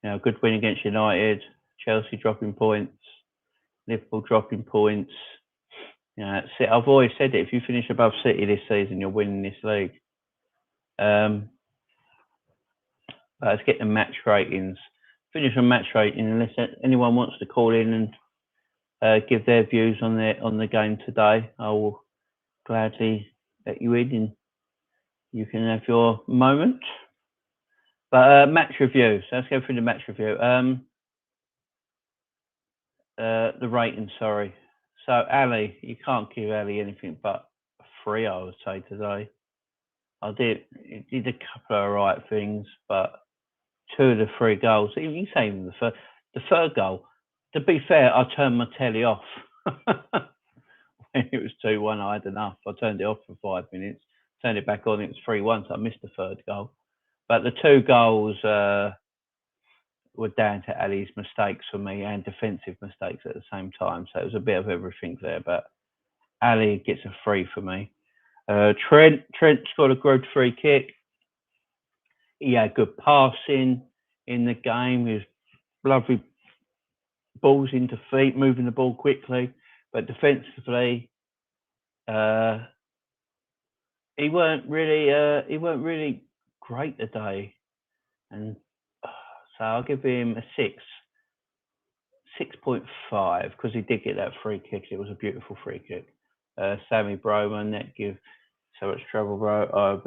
You know, good win against United. Chelsea dropping points. Liverpool dropping points. You know, I've always said it. If you finish above City this season, you're winning this league. Let's get the match ratings. Finish on match rating, unless anyone wants to call in and give their views on the game today. I will gladly let you in, and you can have your moment. But match review. So let's go through the match review. The rating, sorry. So Ali, you can't give Ali anything but a 3, I would say today. It did a couple of right things, but 2 of the 3 goals, you say even the third goal, to be fair, I turned my telly off. When it was 2-1, I had enough. I turned it off for 5 minutes, turned it back on, it was 3-1, so I missed the third goal. But the 2 goals were down to Ali's mistakes for me, and defensive mistakes at the same time. So it was a bit of everything there, but Ali gets a 3 for me. Trent scored a good free kick. He had good passing in the game. He was lovely balls into feet, moving the ball quickly, but defensively, he weren't really great today. And so I'll give him a 6.5, because he did get that free kick. It was a beautiful free kick. Sammy Broman, that give so much trouble, bro. I've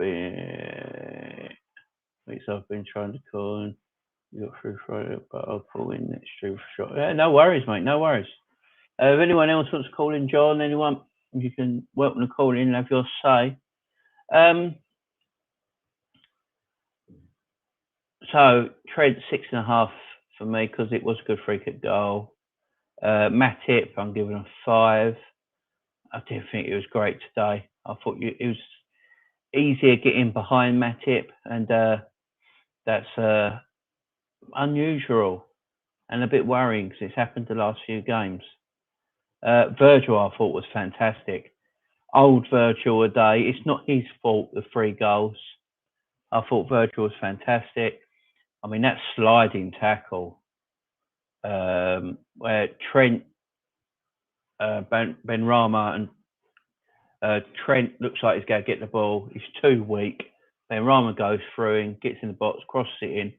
been trying to call, and you got through Friday, but I'll call in next year for sure. Yeah, no worries, mate. No worries. If anyone else wants to call in, John, anyone, you can welcome to call in and have your say. So Trent 6.5 for me, because it was a good free kick goal. Matip, I'm giving a 5. I didn't think it was great today. I thought it was easier getting behind Matip, and that's unusual and a bit worrying, because it's happened the last few games. Virgil, I thought, was fantastic. Old Virgil a day. It's not his fault, the 3 goals. I thought Virgil was fantastic. I mean, that sliding tackle where Trent, Ben Rama, and Trent looks like he's going to get the ball. He's too weak. Ben Rama goes through and gets in the box, crosses it in,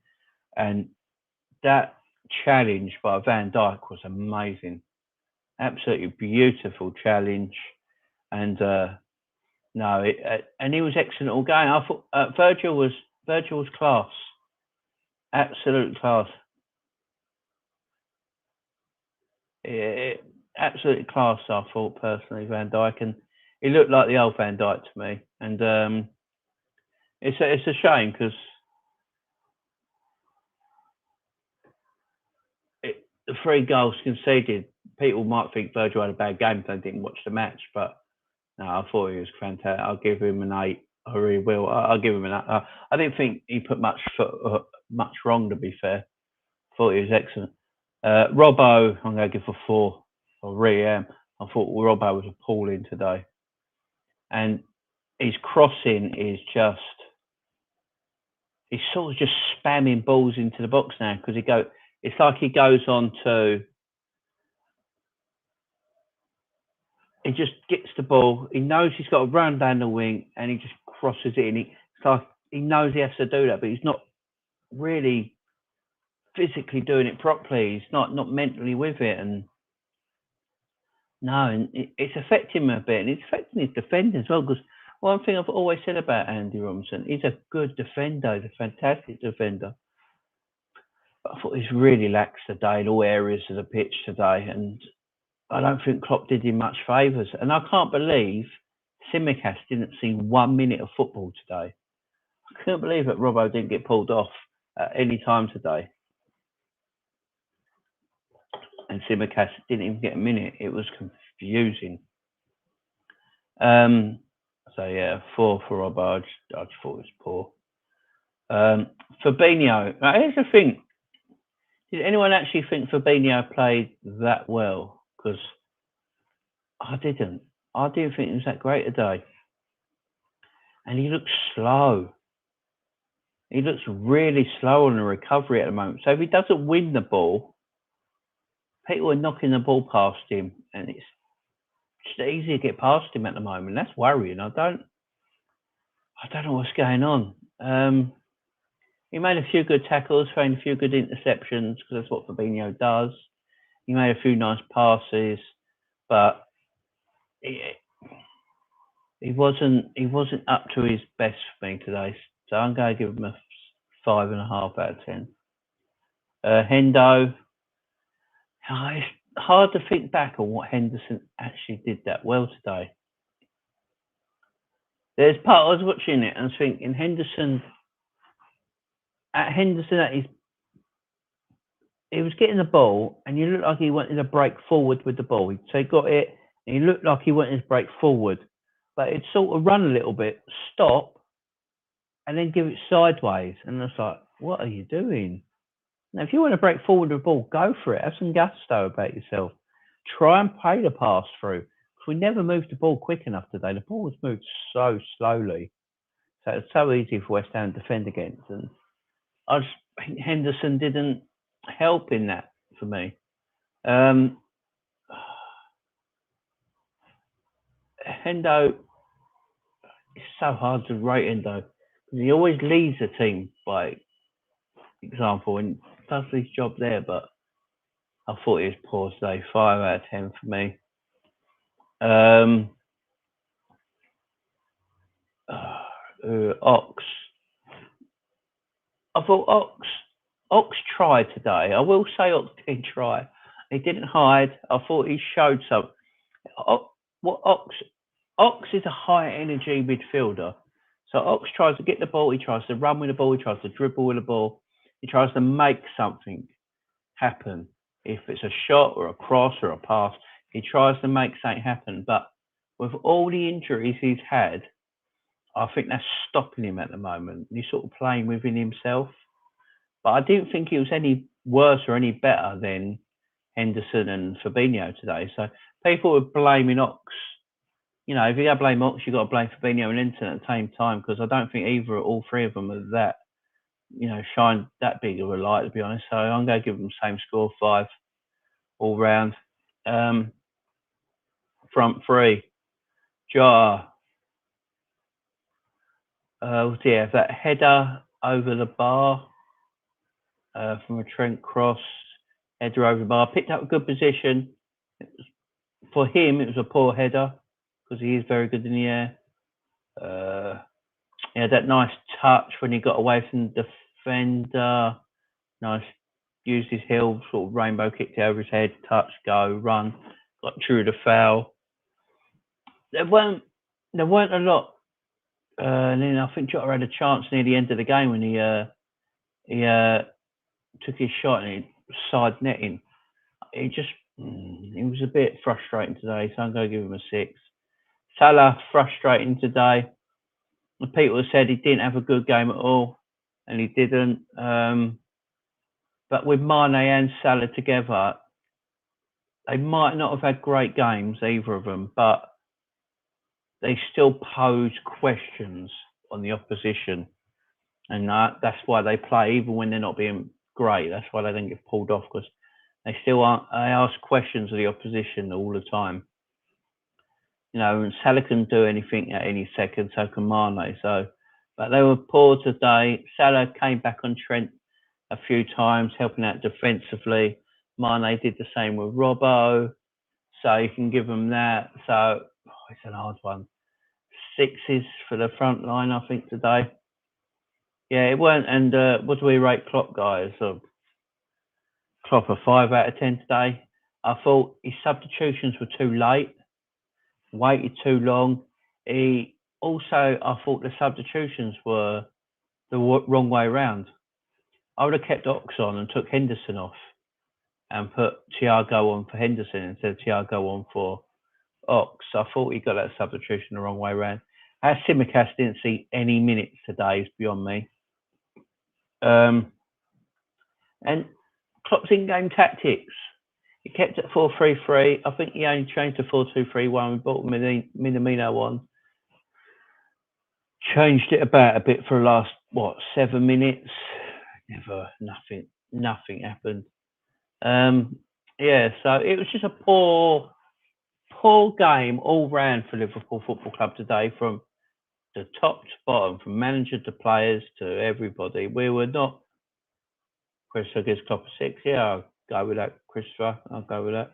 and that challenge by Van Dijk was amazing. Absolutely beautiful challenge, and and he was excellent all game. I thought Virgil was class, absolute class. Absolutely class. I thought personally, Van Dijk, and he looked like the old Van Dijk to me, and it's a shame because the 3 goals conceded. People might think Virgil had a bad game if they didn't watch the match, but no, I thought he was fantastic. I'll give him an 8. I really will. I'll give him an 8. I didn't think he put much wrong, to be fair. I thought he was excellent. Robbo, I'm going to give a 4. I really am. I thought Robbo was appalling today. And his crossing is just, he's sort of just spamming balls into the box now because it's like he goes on to, he just gets the ball. He knows he's got to run down the wing and he just crosses it in. It's like he knows he has to do that, but he's not really physically doing it properly. He's not mentally with it, and it's affecting him a bit, and it's affecting his defender as well. Because one thing I've always said about Andy Robinson, he's a good defender. He's a fantastic defender. But I thought he's really lax today in all areas of the pitch today, and I don't think Klopp did him much favours. And I can't believe Tsimikas didn't see 1 minute of football today. I couldn't believe that Robbo didn't get pulled off at any time today. And Tsimikas didn't even get a minute. It was confusing. So yeah, 4 for Robbo. I just thought it was poor. Fabinho. Now here's the thing. Did anyone actually think Fabinho played that well? Because I didn't. I didn't think he was that great today. And he looks slow. He looks really slow on the recovery at the moment. So if he doesn't win the ball, people are knocking the ball past him, and it's just easy to get past him at the moment. That's worrying. I don't know what's going on. He made a few good tackles, found a few good interceptions because that's what Fabinho does. He made a few nice passes, but he wasn't up to his best for me today. So I'm going to give him a 5.5 out of 10. Hendo. It's hard to think back on what Henderson actually did that well today. There's part I was watching it and I was thinking Henderson he was getting the ball and he looked like he wanted to break forward with the ball. So he got it and he looked like he wanted to break forward, but he'd sort of run a little bit, stop, and then give it sideways. And I was like, what are you doing? Now, if you want to break forward with the ball, go for it. Have some gusto about yourself. Try and play the pass through. Because we never moved the ball quick enough today. The ball was moved so slowly. So it's so easy for West Ham to defend against. And I just think Henderson didn't help in that for me. Hendo, it's so hard to rate Hendo. He always leads the team by example and does his job there, but I thought he was poor today. 5 out of 10 for me. Ox. I thought Ox tried today. I will say Ox did try. He didn't hide. I thought he showed some. Ox is a high energy midfielder. So Ox tries to get the ball. He tries to run with the ball. He tries to dribble with the ball. He tries to make something happen. If it's a shot or a cross or a pass, he tries to make something happen. But with all the injuries he's had, I think that's stopping him at the moment. He's sort of playing within himself. But I didn't think he was any worse or any better than Henderson and Fabinho today. So people were blaming Ox You know, if you got to blame Ox, you got to blame Fabinho and Henderson at the same time, because I don't think either, all three of them are that, you know, shine that big of a light, to be honest. So I'm going to give them the same score, 5 all round. Front three, Jar. Yeah, that header over the bar from a Trent cross, header over the bar, picked up a good position. For him, it was a poor header because he is very good in the air. He had that nice touch when he got away from the defender. Nice, used his heel, sort of rainbow kicked it over his head, touch, go, run, got through the foul. There weren't a lot. And then I think Jota had a chance near the end of the game when he took his shot and he side netting. It was a bit frustrating today, so I'm going to give him a 6. Salah, frustrating today. People said he didn't have a good game at all, and he didn't. But with Mane and Salah together, they might not have had great games, either of them, but they still pose questions on the opposition. And that's why they play, even when they're not being great. That's why they don't get pulled off, because they still aren't. They ask questions of the opposition all the time. You know, and Salah can do anything at any second, so can Mane. So, but they were poor today. Salah came back on Trent a few times, helping out defensively. Mane did the same with Robbo, so you can give them that. So it's an hard one. 6s for the front line, I think, today. Yeah, it weren't. And what do we rate Klopp, guys? Klopp a 5 out of 10 today. I thought his substitutions were too late, waited too long. I thought the substitutions were the wrong way around. I would have kept Ox on and took Henderson off and put Thiago on for Henderson instead of Thiago on for Ox. I thought he got that substitution the wrong way around. How Tsimikas didn't see any minutes today is beyond me. And Klopp's in-game tactics. He kept it 4-3-3. I think he only changed to 4-2-3-1. We brought Minamino on. Changed it about a bit for the last, 7 minutes. Nothing happened. So it was just a poor game all round for Liverpool Football Club today, from the top to bottom, from manager to players to everybody. We were not. Christopher gives Klopp a 6. Yeah, I'll go with that, Christopher. I'll go with that.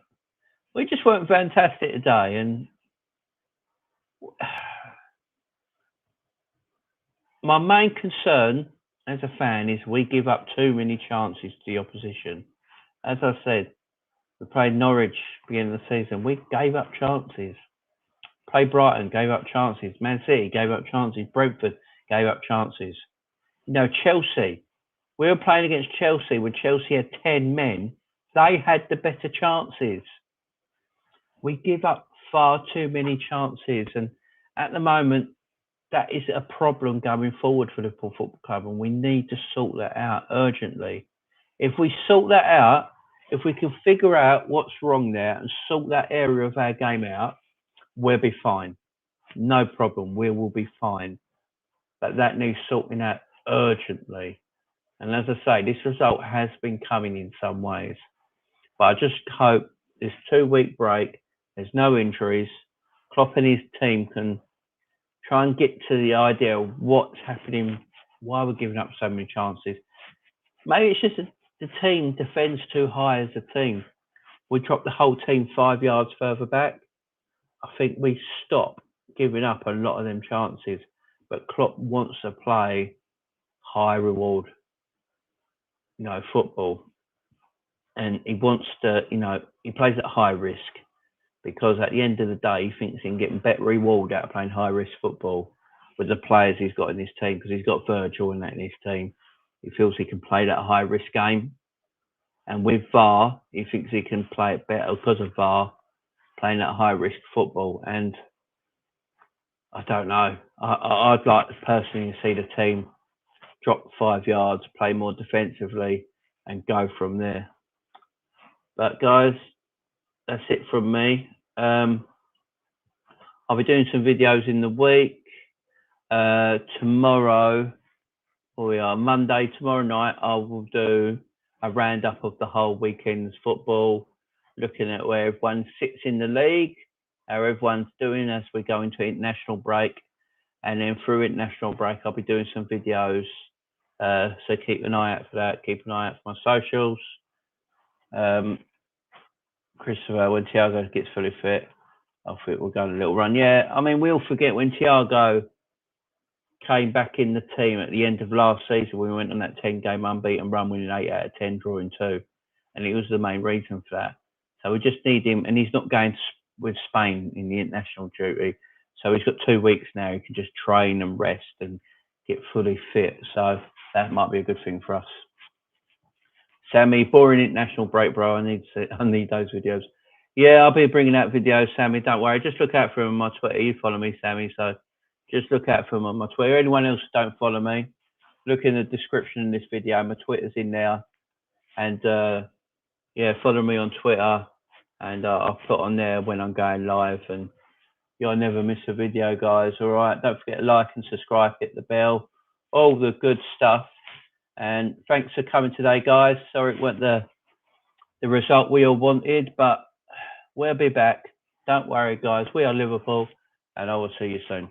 We just weren't fantastic today, and my main concern as a fan is we give up too many chances to the opposition. As I said, we played Norwich beginning of the season. We gave up chances. Played Brighton, gave up chances. Man City gave up chances. Brentford gave up chances. You know, Chelsea. We were playing against Chelsea when Chelsea had 10 men. They had the better chances. We give up far too many chances. And at the moment, that is a problem going forward for Liverpool Football Club. And we need to sort that out urgently. If we sort that out, if we can figure out what's wrong there and sort that area of our game out, we'll be fine. No problem. We will be fine. But that needs sorting out urgently. And as I say, this result has been coming in some ways. But I just hope this 2-week break, there's no injuries, Klopp and his team can try and get to the idea of what's happening, why we're giving up so many chances. Maybe it's just the team defends too high as a team. We drop the whole team 5 yards further back. I think we stop giving up a lot of them chances. But Klopp wants to play high reward, football. And he wants to, he plays at high risk, because at the end of the day, he thinks he can get better reward out of playing high risk football with the players he's got in his team, because he's got Virgil in his team. He feels he can play that high risk game. And with VAR, he thinks he can play it better because of VAR, playing that high risk football. And I don't know. I'd like personally to see the team drop 5 yards, play more defensively, and go from there. But guys, that's it from me. I'll be doing some videos in the week. Tomorrow, Monday, tomorrow night, I will do a roundup of the whole weekend's football, looking at where everyone sits in the league, how everyone's doing as we go into international break. And then through international break, I'll be doing some videos. So keep an eye out for that. Keep an eye out for my socials. Christopher, when Thiago gets fully fit, I think we'll go on a little run. Yeah, I mean, we all forget when Thiago came back in the team at the end of last season. We went on that 10-game unbeaten run, winning 8 out of 10, drawing 2. And it was the main reason for that. So we just need him. And he's not going with Spain in the international duty. So he's got 2 weeks now. He can just train and rest and get fully fit. So that might be a good thing for us. Sammy, boring international break, bro. I need those videos. Yeah, I'll be bringing out videos, Sammy. Don't worry. Just look out for them on my Twitter. You follow me, Sammy. So just look out for them on my Twitter. Anyone else don't follow me, look in the description of this video. My Twitter's in there. And yeah, follow me on Twitter. And I'll put on there when I'm going live. And you'll never miss a video, guys. All right. Don't forget to like and subscribe, hit the bell, all the good stuff. And thanks for coming today, guys. Sorry it weren't the result we all wanted, but we'll be back. Don't worry, guys. We are Liverpool, and I will see you soon.